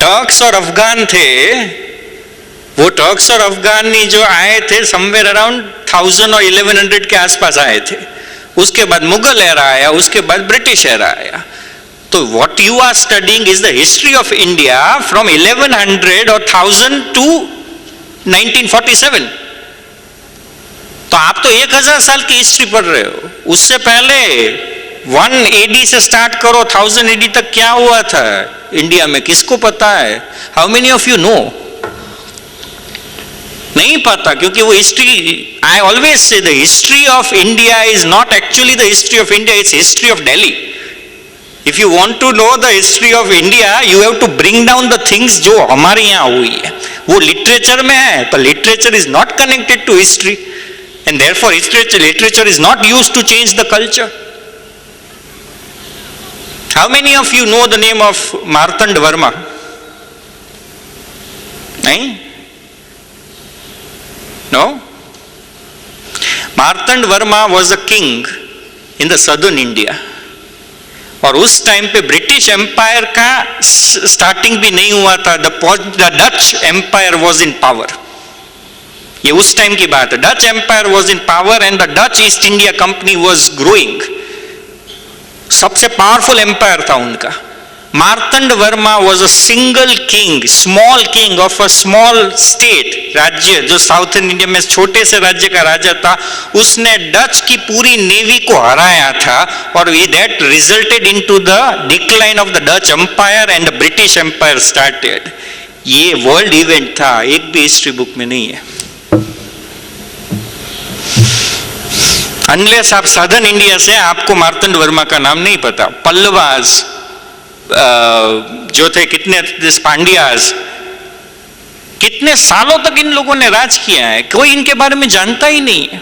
टर्क्स और अफगान थे। वो टर्क्स और अफगानी जो आए थे समवेयर अराउंड 1000 और 1100 के आसपास आए थे। उसके बाद मुगल एरा आया, उसके बाद ब्रिटिश एरा आया। तो what you are studying is the history of India from 1100 और 1000 टू 1947। तो आप तो 1000 साल की हिस्ट्री पढ़ रहे हो। उससे पहले 1 AD से स्टार्ट करो, 1000 AD तक क्या हुआ था इंडिया में, किसको पता है? How many of you know? नहीं पता, क्योंकि वो history, I always say the history of India is not actually the history of India, it's history of Delhi. If you want to know the history of India you have to bring down the things जो हमारे यहां हुई है। वो literature में है, पर literature is not connected to history and therefore literature is not used to change the culture. How many of you know the name of Marthanda Varma? नहीं? No? Marthanda Varma was a king in the southern India. और उस time पे British empire का starting भी नहीं हुआ था। The Dutch empire was in power. ये उस टाइम की बात है। Dutch empire was in power and the Dutch East India Company was growing. सबसे पावरफुल एम्पायर था उनका। Marthanda Varma was a single king, small king of a small state, राज्य जो साउथर्न इंडिया में छोटे से राज्य का राजा था। उसने डच की पूरी नेवी को हराया था और that resulted into the decline of the Dutch empire and the British empire started. ये वर्ल्ड इवेंट था, एक भी हिस्ट्री बुक में नहीं है। अनलेस आप सदर्न इंडिया से, आपको मार्तंड वर्मा का नाम नहीं पता। पल्लवास जो थे, कितने पांड्यास, कितने सालों तक इन लोगों ने राज किया है, कोई इनके बारे में जानता ही नहीं है।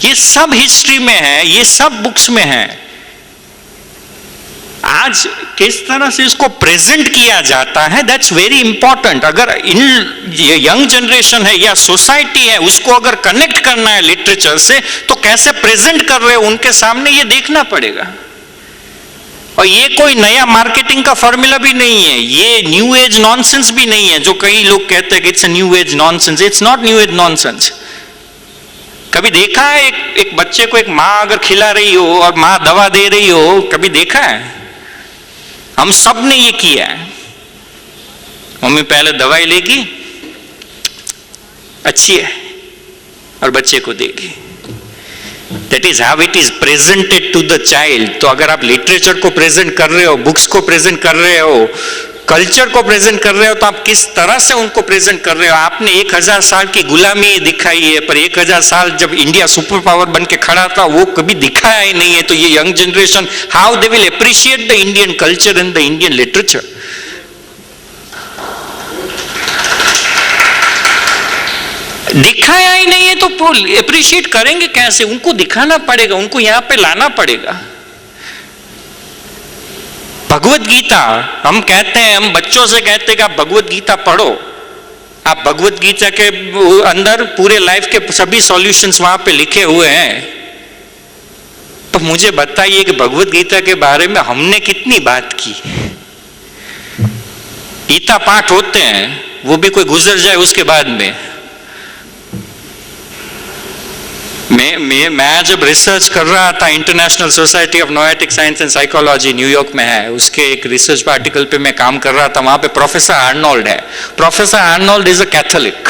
ये सब हिस्ट्री में है, ये सब बुक्स में है। आज किस तरह से इसको प्रेजेंट किया जाता है, दैट्स वेरी इंपॉर्टेंट। अगर इन यंग जनरेशन है या सोसाइटी है, उसको अगर कनेक्ट करना है लिटरेचर से, तो कैसे प्रेजेंट कर रहे हो उनके सामने, ये देखना पड़ेगा। और ये कोई नया मार्केटिंग का फॉर्मूला भी नहीं है, ये न्यू एज नॉनसेंस भी नहीं है जो कई लोग कहते हैं कि it's a new age nonsense. It's not new age nonsense. कभी देखा है एक बच्चे को एक माँ अगर खिला रही हो और माँ दवा दे रही हो, कभी देखा है? हम सब ने ये किया है। मम्मी पहले दवाई लेगी, अच्छी है, और बच्चे को देगी। That is how it is presented to the child. तो अगर आप लिटरेचर को प्रेजेंट कर रहे हो, बुक्स को प्रेजेंट कर रहे हो, कल्चर को प्रेजेंट कर रहे हो, तो आप किस तरह से उनको प्रेजेंट कर रहे हो। आपने 1000 साल की गुलामी दिखाई है, पर 1000 साल जब इंडिया सुपर पावर बन के खड़ा था वो कभी दिखाया ही नहीं है। तो ये young generation, how they will appreciate the Indian culture and the Indian literature. दिखाया ही नहीं है तो अप्रिशिएट करेंगे कैसे? उनको दिखाना पड़ेगा, उनको यहां पे लाना पड़ेगा। भगवत गीता हम कहते हैं, हम बच्चों से कहते हैं कि आप भगवत गीता पढ़ो। आप भगवत गीता के अंदर पूरे लाइफ के सभी सॉल्यूशंस वहां पे लिखे हुए हैं। तो मुझे बताइए कि भगवत गीता के बारे में हमने कितनी बात की। गीता पाठ होते हैं, वो भी कोई गुजर जाए उसके बाद में। मैं जब रिसर्च कर रहा था, international society of noetic science and psychology New York में है, उसके एक रिसर्च आर्टिकल पे मैं काम कर रहा था। वहां पे प्रोफेसर आर्नोल्ड है। Professor Arnold is a Catholic,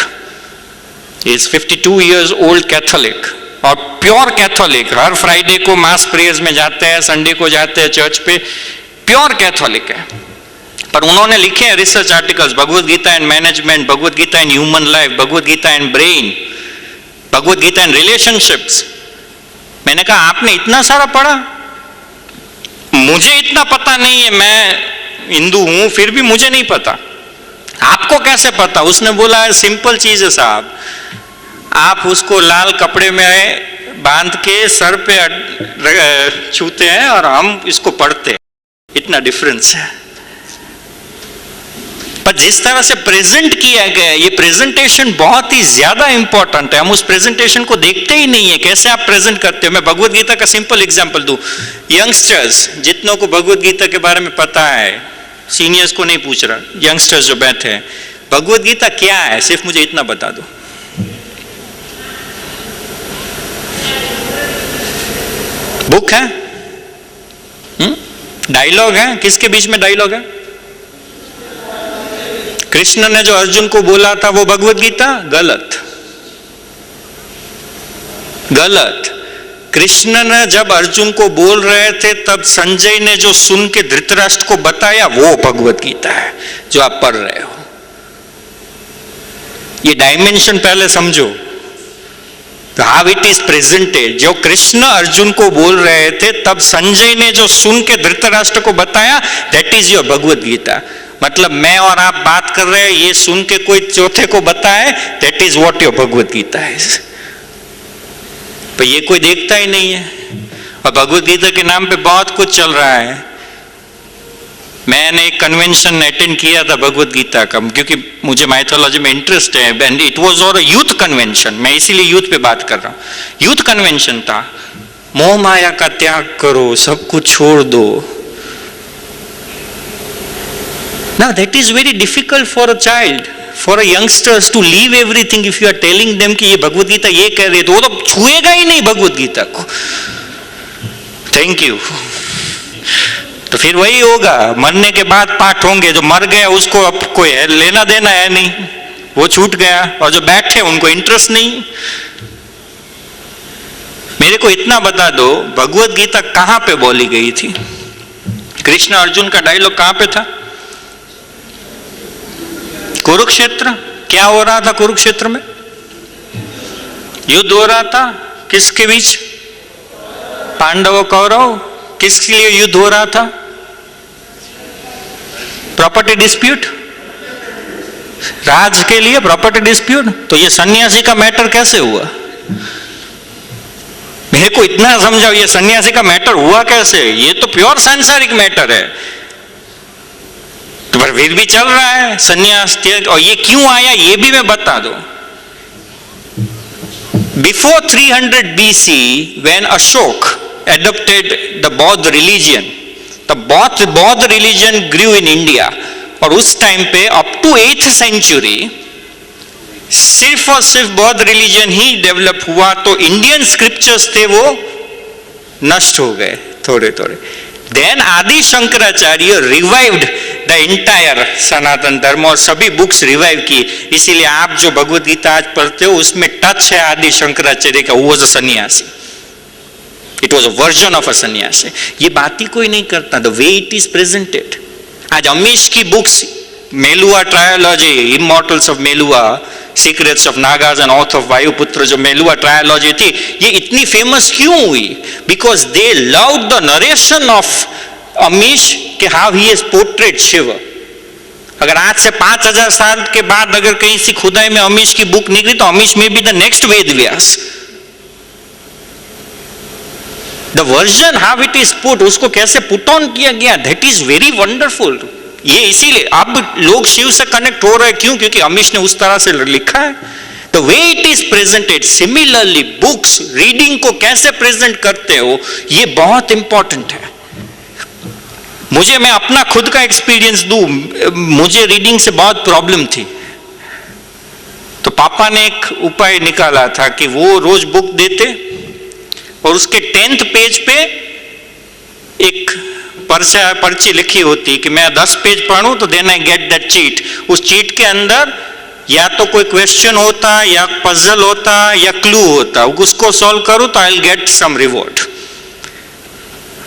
is 52 years old Catholic, और प्योर कैथोलिक। हर फ्राइडे को मास प्रेयर्स में जाते हैं, संडे को जाते हैं चर्च पे, प्योर कैथोलिक है। पर उन्होंने लिखे हैं research articles, Bhagavad Gita and management, Bhagavad Gita and human life, Bhagavad Gita and brain, Bhagavad Gita and relationships. मैंने कहा आपने इतना सारा पढ़ा, मुझे इतना पता नहीं है, मैं हिंदू हूं फिर भी मुझे नहीं पता, आपको कैसे पता? उसने बोला सिंपल चीज है साहब, आप उसको लाल कपड़े में बांध के सर पे छूते हैं और हम इसको पढ़ते हैं, इतना डिफरेंस है। पर जिस तरह से प्रेजेंट किया गया, ये प्रेजेंटेशन बहुत ही ज्यादा इंपॉर्टेंट है। हम उस प्रेजेंटेशन को देखते ही नहीं है, कैसे आप प्रेजेंट करते हो। मैं भगवत गीता का सिंपल एग्जांपल दूं। यंगस्टर्स जितनों को भगवत गीता के बारे में पता है, सीनियर्स को नहीं पूछ रहा, यंगस्टर्स जो बैठे हैं, भगवत गीता क्या है सिर्फ मुझे इतना बता दो। बुक है, डायलॉग है, किसके बीच में डायलॉग है? कृष्ण ने जो अर्जुन को बोला था वो भगवत गीता? गलत, गलत। कृष्ण ने जब अर्जुन को बोल रहे थे तब संजय ने जो सुन के धृतराष्ट्र को बताया वो भगवत गीता है जो आप पढ़ रहे हो। ये डायमेंशन पहले समझो, हाउ इट इज प्रेजेंटेड। जो कृष्ण अर्जुन को बोल रहे थे तब संजय ने जो सुन के धृतराष्ट्र को बताया, that is your Bhagavad Gita. मतलब मैं और आप बात कर रहे हैं, ये सुन के कोई चौथे को बताए, that is what your Bhagavad Gita है। पर ये कोई देखता ही नहीं है, और भगवत गीता के नाम पे बहुत कुछ चल रहा है। मैंने एक कन्वेंशन अटेंड किया था भगवत गीता का, क्योंकि मुझे माइथोलॉजी में इंटरेस्ट है, एंड इट वाज और यूथ कन्वेंशन। मैं इसीलिए यूथ पे बात कर रहा हूं। यूथ कन्वेंशन था, मोह माया का त्याग करो, सब कुछ छोड़ दो। Now that is very difficult for a child, for a youngsters to leave everything if you are telling them कि ये भगवत गीता ये कह रही है, तो वो तो छुएगा ही नहीं भगवत गीता को। Thank you. तो फिर वही होगा, मरने के बाद पाठ होंगे, जो मर गया उसको अब कोई लेना देना है नहीं, वो छूट गया, और जो बैठे उनको इंटरेस्ट नहीं। मेरे को इतना बता दो, भगवत गीता कहां पे बोली गई थी? कृष्ण अर्जुन का डायलॉग कहां पे था? कुरुक्षेत्र। क्या हो रहा था कुरुक्षेत्र में? युद्ध हो रहा था, किसके बीच? पांडव कौरव। किसके लिए युद्ध हो रहा था? प्रॉपर्टी डिस्प्यूट, राज के लिए प्रॉपर्टी डिस्प्यूट। तो ये सन्यासी का मैटर कैसे हुआ? मेरे को इतना समझाओ, ये सन्यासी का मैटर हुआ कैसे? ये तो प्योर सांसारिक मैटर है, तो पर फिर भी चल रहा है सन्यास। और ये क्यों आया ये भी मैं बता दूं। Before 300 BC, when Ashok adopted the Bauddha religion, the Bauddha religion grew in India, और उस टाइम पे अप टू 8th century सिर्फ और सिर्फ बौद्ध रिलीजन ही डेवलप हुआ। तो इंडियन स्क्रिप्चर्स थे वो नष्ट हो गए थोड़े थोड़े। देन आदि शंकराचार्य रिवाइव्ड द एंटायर सनातन धर्म, और सभी बुक्स रिवाइव की। इसीलिए आप जो भगवत गीता आज पढ़ते हो उसमें टच है आदि शंकराचार्य का, वो was a sanyasi. It was a version of a sanyasi. ये बात ही कोई नहीं करता, the way it is presented. आज अमीश की books Meluha trilogy, immortals of Meluha, secrets of Nagas and oath of Vayuputra, जो मेलुआ ट्रायोलॉजी थी, ये इतनी फेमस क्यों हुई? Because they loved the narration of Amish कि how he is portrait Shiva. अगर आज से 5000 साल के बाद अगर कहीं सी खुदाई में अमीश की बुक निकली तो Amish may be the next Ved Vyas. The version how it is put, उसको कैसे पुट ऑन किया गया, दैट इज वेरी वंडरफुल। ये इसीलिए अब लोग शिव से कनेक्ट हो रहे हैं, क्यों? क्योंकि अमीश ने उस तरह से लिखा है। The way it is presented, similarly books reading को कैसे प्रेजेंट करते हो, ये बहुत इंपॉर्टेंट है। मैं अपना खुद का एक्सपीरियंस दूं, मुझे रीडिंग से बहुत प्रॉब्लम थी, तो पापा ने एक उपाय निकाला था कि वो रोज बुक देते और उसके 10th पेज पे एक पर्ची लिखी होती कि मैं 10 पेज पढ़ूं तो then I get that cheat. उस चीट के अंदर या तो कोई क्वेश्चन होता, या पजल होता, या क्लू होता, उसको सॉल्व करूं तो I will get some reward.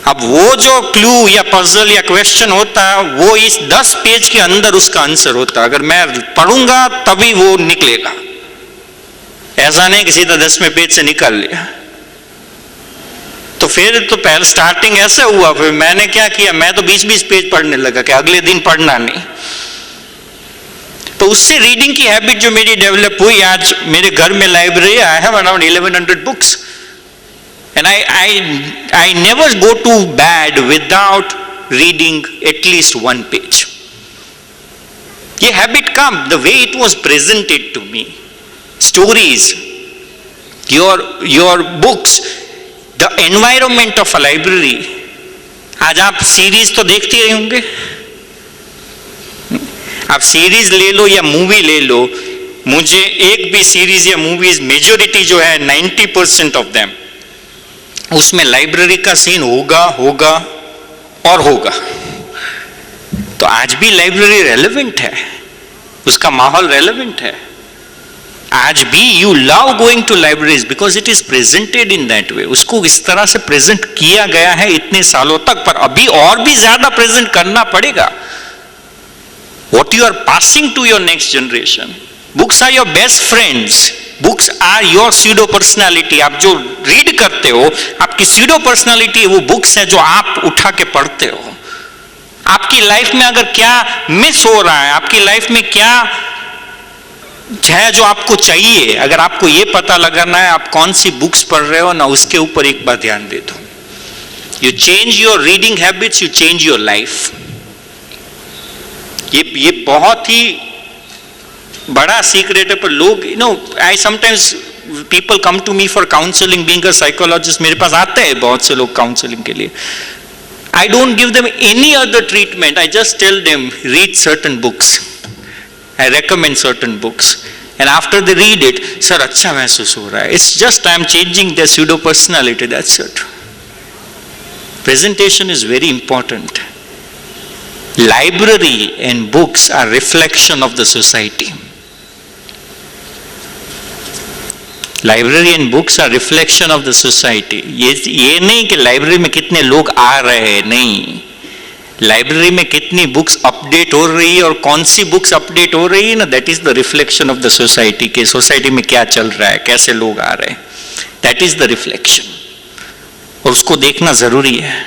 अब वो जो क्लू या पजल या क्वेश्चन होता है, वो इस 10 पेज के अंदर उसका आंसर होता। अगर मैं पढ़ूंगा तभी वो निकलेगा, ऐसा नहीं कि सीधा 10वें पेज से निकाल लिया। तो फिर तो पहले स्टार्टिंग ऐसा हुआ, फिर मैंने क्या किया, मैं तो 20-20 पेज पढ़ने लगा कि अगले दिन पढ़ना नहीं। तो उससे रीडिंग की हैबिट जो मेरी डेवलप हुई, आज मेरे घर में library, I have around 1100 books and I never go to bed without reading at least one page. ये habit come the way it was presented to me. Stories, your books, the environment of a library. आज आप series तो देखते ही होंगे, आप series ले लो या movie ले लो, मुझे एक भी सीरीज या मूवीज, मेजोरिटी जो है 90% ऑफ देम, उसमें लाइब्रेरी का सीन होगा और होगा। तो आज भी लाइब्रेरी रेलेवेंट है, उसका माहौल रेलेवेंट है। आज भी you love going to libraries because it is presented in that way. उसको इस तरह से प्रेजेंट किया गया है इतने सालों तक, पर अभी और भी ज्यादा प्रेजेंट करना पड़ेगा। What you are passing to your next generation, books are your best friends, books are your pseudo personality. आप जो रीड करते हो, आपकी सीडो पर्सनालिटी वो बुक्स है जो आप उठा के पढ़ते हो। आपकी लाइफ में अगर क्या मिस हो रहा है, आपकी लाइफ में क्या है जो आपको चाहिए, अगर आपको ये पता लगाना है आप कौन सी बुक्स पढ़ रहे हो ना, उसके ऊपर एक बार ध्यान दे दो। You change your reading habits, you change your life. ये बहुत ही बड़ा सीक्रेट है, पर लोग I sometimes people come to me for counselling, being a psychologist, मेरे पास आते हैं बहुत से लोग काउंसलिंग के लिए। I don't give them any other treatment, I just tell them read certain books, I recommend certain books, and after they read it, sir अच्छा महसूस हो रहा है, it's just I am changing their pseudo personality, that's it. Presentation is very important. Library and books are reflection of the society. Library and books are reflection of the society. ये नहीं कि library में कितने लोग आ रहे हैं, नहीं, library में कितनी बुक्स अपडेट हो रही है और कौन सी बुक्स अपडेट हो रही है ना, that is the reflection of the society. के सोसाइटी में क्या चल रहा है, कैसे लोग आ रहे हैं, दैट इज द रिफ्लेक्शन, और उसको देखना जरूरी है।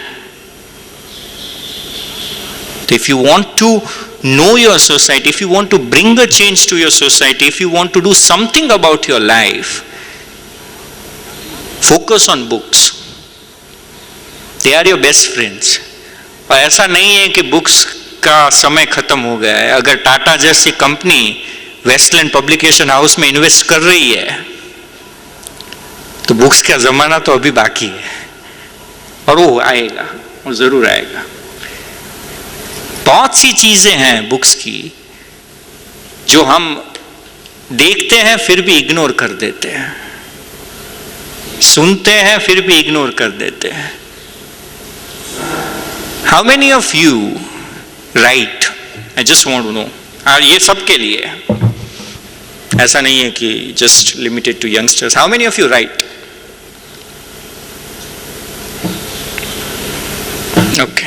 If you want to know your society, if you want to bring a change to your society, if you want to do something about your life, focus on books. They are your best friends. और ऐसा नहीं है कि books का समय खत्म हो गया है। अगर टाटा जैसी कंपनी वेस्टलैंड पब्लिकेशन हाउस में इन्वेस्ट कर रही है तो बुक्स का जमाना तो अभी बाकी है, और वो आएगा, वो जरूर आएगा। बहुत सी चीजें हैं बुक्स की जो हम देखते हैं फिर भी इग्नोर कर देते हैं, सुनते हैं फिर भी इग्नोर कर देते हैं। How many of you write? I just want to know. और ये सबके लिए है, ऐसा नहीं है कि just limited to youngsters. How many of you write? Okay,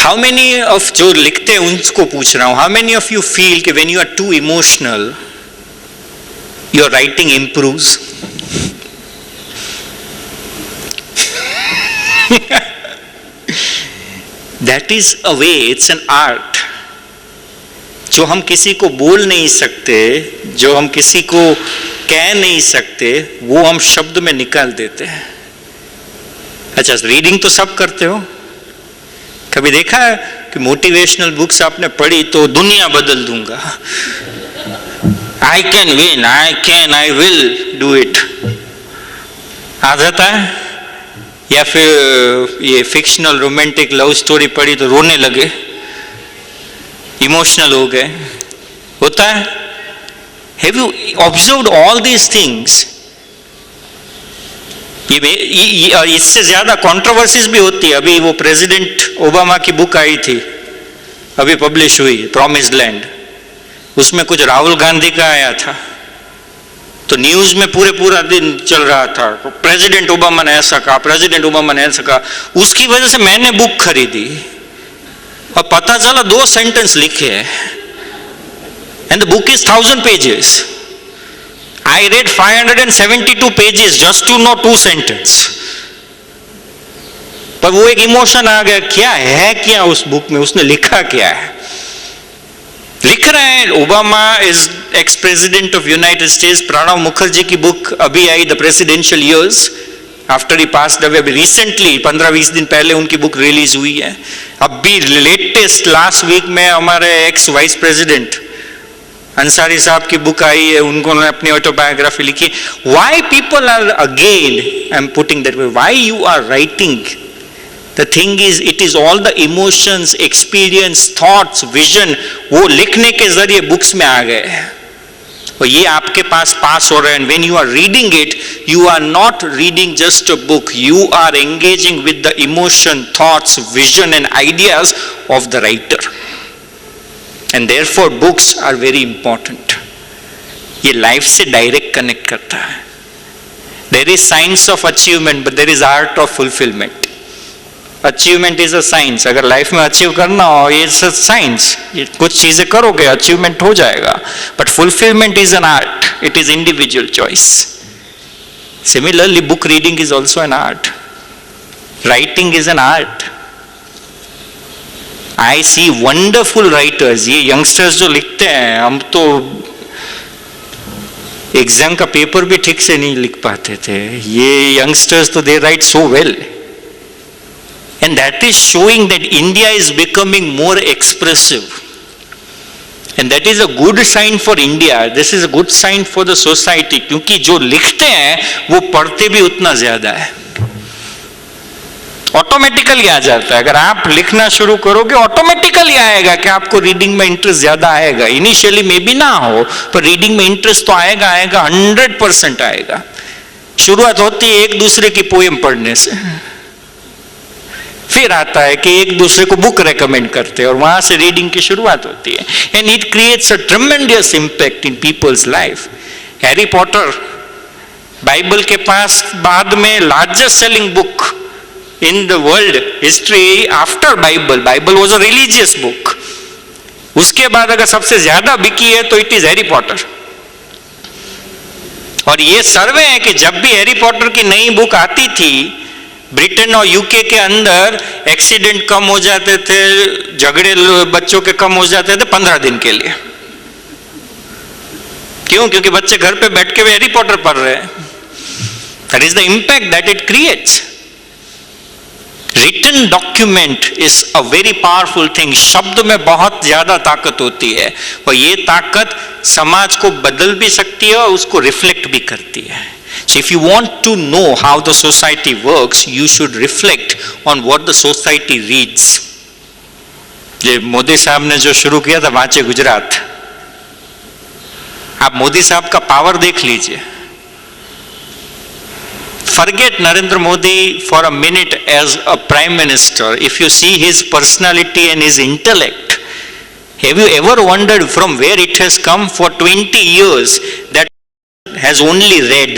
how many of जो लिखते हैं उनको पूछ रहा हूं, how many of you feel कि when you are too emotional your writing improves? That is a way, it's an art. जो हम किसी को बोल नहीं सकते, जो हम किसी को कह नहीं सकते, वो हम शब्द में निकाल देते हैं. अच्छा, रीडिंग तो सब करते हो. कभी देखा है कि मोटिवेशनल बुक्स आपने पढ़ी तो दुनिया बदल दूंगा, I can win, I will do it, आ जाता है? या फिर ये फिक्शनल रोमांटिक लव स्टोरी पढ़ी तो रोने लगे, इमोशनल हो गए, होता है? Have you observed all these things? ये इससे ज्यादा कंट्रोवर्सीज भी होती है. अभी वो प्रेसिडेंट ओबामा की बुक आई थी, अभी पब्लिश हुई, प्रॉमिस्ड लैंड. उसमें कुछ राहुल गांधी का आया था, तो न्यूज में पूरा दिन चल रहा था, प्रेसिडेंट ओबामा ने ऐसा कहा, प्रेसिडेंट ओबामा ने ऐसा कहा. उसकी वजह से मैंने बुक खरीदी और पता चला 2 सेंटेंस लिखे हैं, and the book is 1000 pages. I read 572 pages just to know 2 sentences. पर वो एक इमोशन आ गया, क्या है क्या उस बुक में, उसने लिखा क्या है? लिख रहे हैं Obama is ex president of United States. Pranab Mukherjee की बुक अभी आई, the presidential years after he passed away. Recently 15-20 दिन पहले उनकी बुक रिलीज हुई है. अभी लेटेस्ट लास्ट वीक में हमारे एक्स वाइस प्रेसिडेंट अंसारी साहब की बुक आई है, उन्होंने अपनी ऑटोबायोग्राफी लिखी. Why people are again, I am putting that way, why you are writing? The thing is, it is all the emotions, experience, thoughts, vision, वो लिखने के जरिए बुक्स में आ गए और ये आपके पास हो रहे हैं. When you are reading it, you are not reading just a book, you are engaging with the emotion, thoughts, vision and ideas of the writer. And therefore books are very important. ये life से direct connect करता है. There is science of achievement, but there is art of fulfillment. Achievement is a science. अगर life में achieve करना हो, ये science, कुछ चीजें करोगे अचीवमेंट हो जाएगा. But fulfillment is an art. It is individual choice. Similarly, book reading is also an art. Writing is an art. I see wonderful writers. ये यंगस्टर्स जो लिखते हैं, हम तो एग्जाम का पेपर भी ठीक से नहीं लिख पाते थे. ये यंगस्टर्स तो they write so well, and that is showing that India is becoming more expressive, and that is a good sign for India. This is a good sign for the society, क्योंकि जो लिखते हैं वो पढ़ते भी उतना ज्यादा है. ऑटोमेटिकली आ जाता है. अगर आप लिखना शुरू करोगे ऑटोमेटिकली आएगा कि आपको रीडिंग में इंटरेस्ट ज्यादा आएगा. इनिशियली मे बी ना हो, पर रीडिंग में इंटरेस्ट तो आएगा, 100% आएगा. शुरुआत होती है एक दूसरे की पोएम पढ़ने से, फिर आता है कि एक दूसरे को बुक रेकमेंड करते हैं और वहां से रीडिंग की शुरुआत होती है. And it creates a tremendous impact in people's life. Harry Potter Bible के पास बाद में largest selling book in the world history after Bible was a religious book. उसके बाद अगर सबसे ज्यादा बिकी है तो इट इज हैरी पॉटर. और ये सर्वे है कि जब भी हैरी पॉटर की नई बुक आती थी, ब्रिटेन और यूके के अंदर एक्सीडेंट कम हो जाते थे, झगड़े बच्चों के कम हो जाते थे 15 दिन के लिए. क्यों? क्योंकि बच्चे घर पे बैठ के भी हैरी पॉटर पढ़ रहे हैं. That is the impact that it creates. Written document is a very powerful thing. शब्द में बहुत ज्यादा ताकत होती है और ये ताकत समाज को बदल भी सकती है और उसको रिफ्लेक्ट भी करती है. So if you want to know how the society works, you should reflect on what the society reads. ये मोदी साहब ने जो शुरू किया था वांचे गुजरात, आप मोदी साहब का पावर देख लीजिए. Forget Narendra Modi for a minute as a prime minister. If you see his personality and his intellect, have you ever wondered from where it has come? For 20 years that has only read.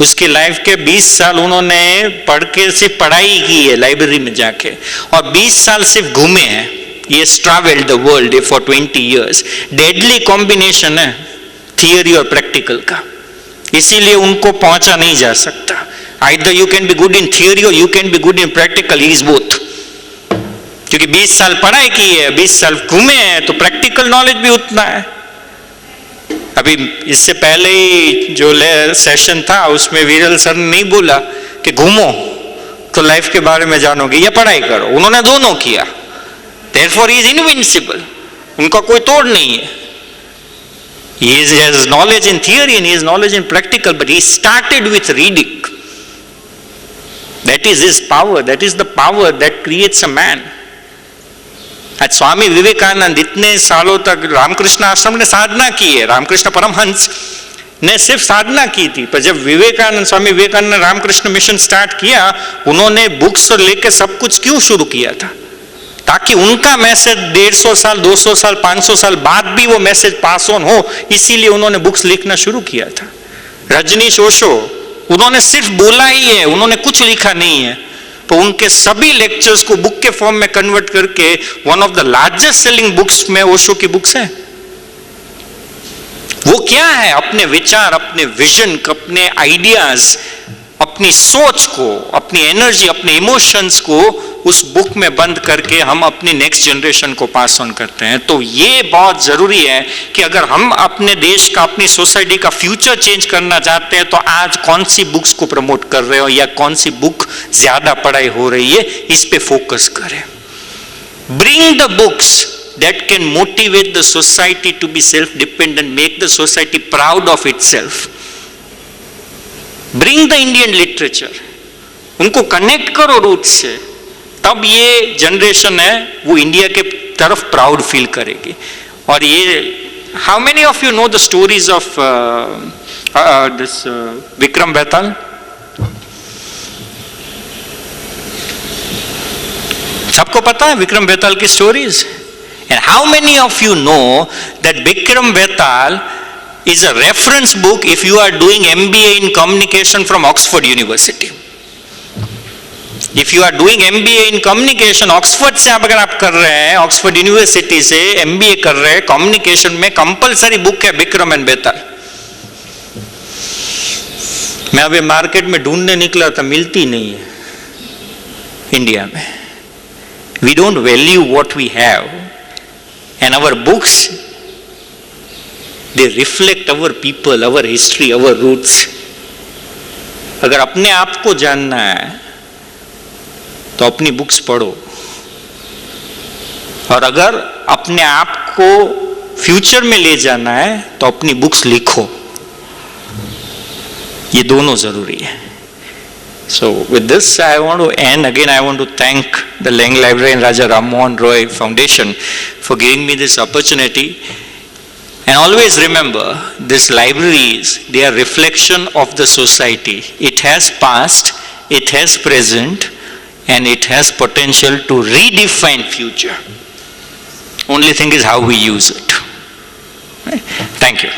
उसकी life के 20 साल उन्होंने पढ़ के सिर्फ पढ़ाई की है लाइब्रेरी में जाके, और 20 साल सिर्फ घूमे हैं। ये travelled the world for 20 years। Deadly combination है थियरी और प्रैक्टिकल का, इसीलिए उनको पहुंचा नहीं जा सकता। Either you can be good in theory और you can be good in practical, he is both. क्योंकि 20 साल पढ़ाई की है, 20 साल घूमे हैं, तो प्रैक्टिकल नॉलेज भी उतना है। अभी इससे पहले ही जो सेशन था उसमें वीरल सर ने नहीं बोला कि घूमो तो लाइफ के बारे में जानोगे या पढ़ाई करो, उन्होंने दोनों किया। Therefore he is invincible, उनका कोई तोड़ नहीं है। He has knowledge in theory and he has knowledge in practical, but he started with reading. That is his power, that is the power that creates a man. आज स्वामी विवेकानंद इतने सालों तक रामकृष्ण आश्रम ने साधना की है, रामकृष्ण परमहंस ने सिर्फ साधना की थी, पर जब स्वामी विवेकानंद ने रामकृष्ण मिशन स्टार्ट किया, उन्होंने बुक्स लेके सब कुछ क्यों शुरू किया था? ताकि उनका मैसेज 150 साल 200 साल 500 साल बाद भी वो मैसेज पास ऑन हो, इसीलिए उन्होंने बुक्स लिखना शुरू किया था। रजनीश ओशो, उन्होंने सिर्फ बोला ही है, उन्होंने कुछ लिखा नहीं है, तो उनके सभी लेक्चर्स को बुक के फॉर्म में कन्वर्ट करके one of the largest selling books में ओशो की बुक्स है। वो क्या है? अपने विचार, अपने विजन, अपने आइडियाज, अपनी सोच को, अपनी एनर्जी, अपने इमोशंस को उस बुक में बंद करके हम अपनी नेक्स्ट जनरेशन को पास ऑन करते हैं। तो ये बहुत जरूरी है कि अगर हम अपने देश का, अपनी सोसाइटी का फ्यूचर चेंज करना चाहते हैं, तो आज कौन सी बुक्स को प्रमोट कर रहे हो या कौन सी बुक ज्यादा पढ़ाई हो रही है, इस पे फोकस करें। Bring the books that can motivate the society to be self-dependent, make the society proud of itself. Bring the Indian literature, उनको कनेक्ट करो रूट से, तब ये जनरेशन है वो इंडिया के तरफ प्राउड फील करेगी। और ये how many of you know the stories of this Vikram Betal? सबको पता है विक्रम बेताल की stories? And how many of you know that Vikram Betal is a reference book if you are doing MBA in communication from Oxford University? If you are doing MBA in communication, Oxford से अगर आप कर रहे हैं, Oxford University से MBA कर रहे हैं communication में, compulsory book है विक्रम एंड बेताल। मैं अभी मार्केट में ढूंढने निकला था, मिलती नहीं है इंडिया में। We don't value what we have. And our books, they reflect our people, our history, our roots. अगर अपने आप को जानना है तो अपनी बुक्स पढ़ो, और अगर अपने आप को फ्यूचर में ले जाना है तो अपनी बुक्स लिखो। ये दोनों जरूरी है। So with this I want to end. Again I want to thank the Lang Library and Raja Ram Mohan Roy Foundation for giving me this opportunity. And always remember, these libraries, they are reflection of the society. It has past, it has present, and it has potential to redefine future. Only thing is how we use it. Right? Thank you.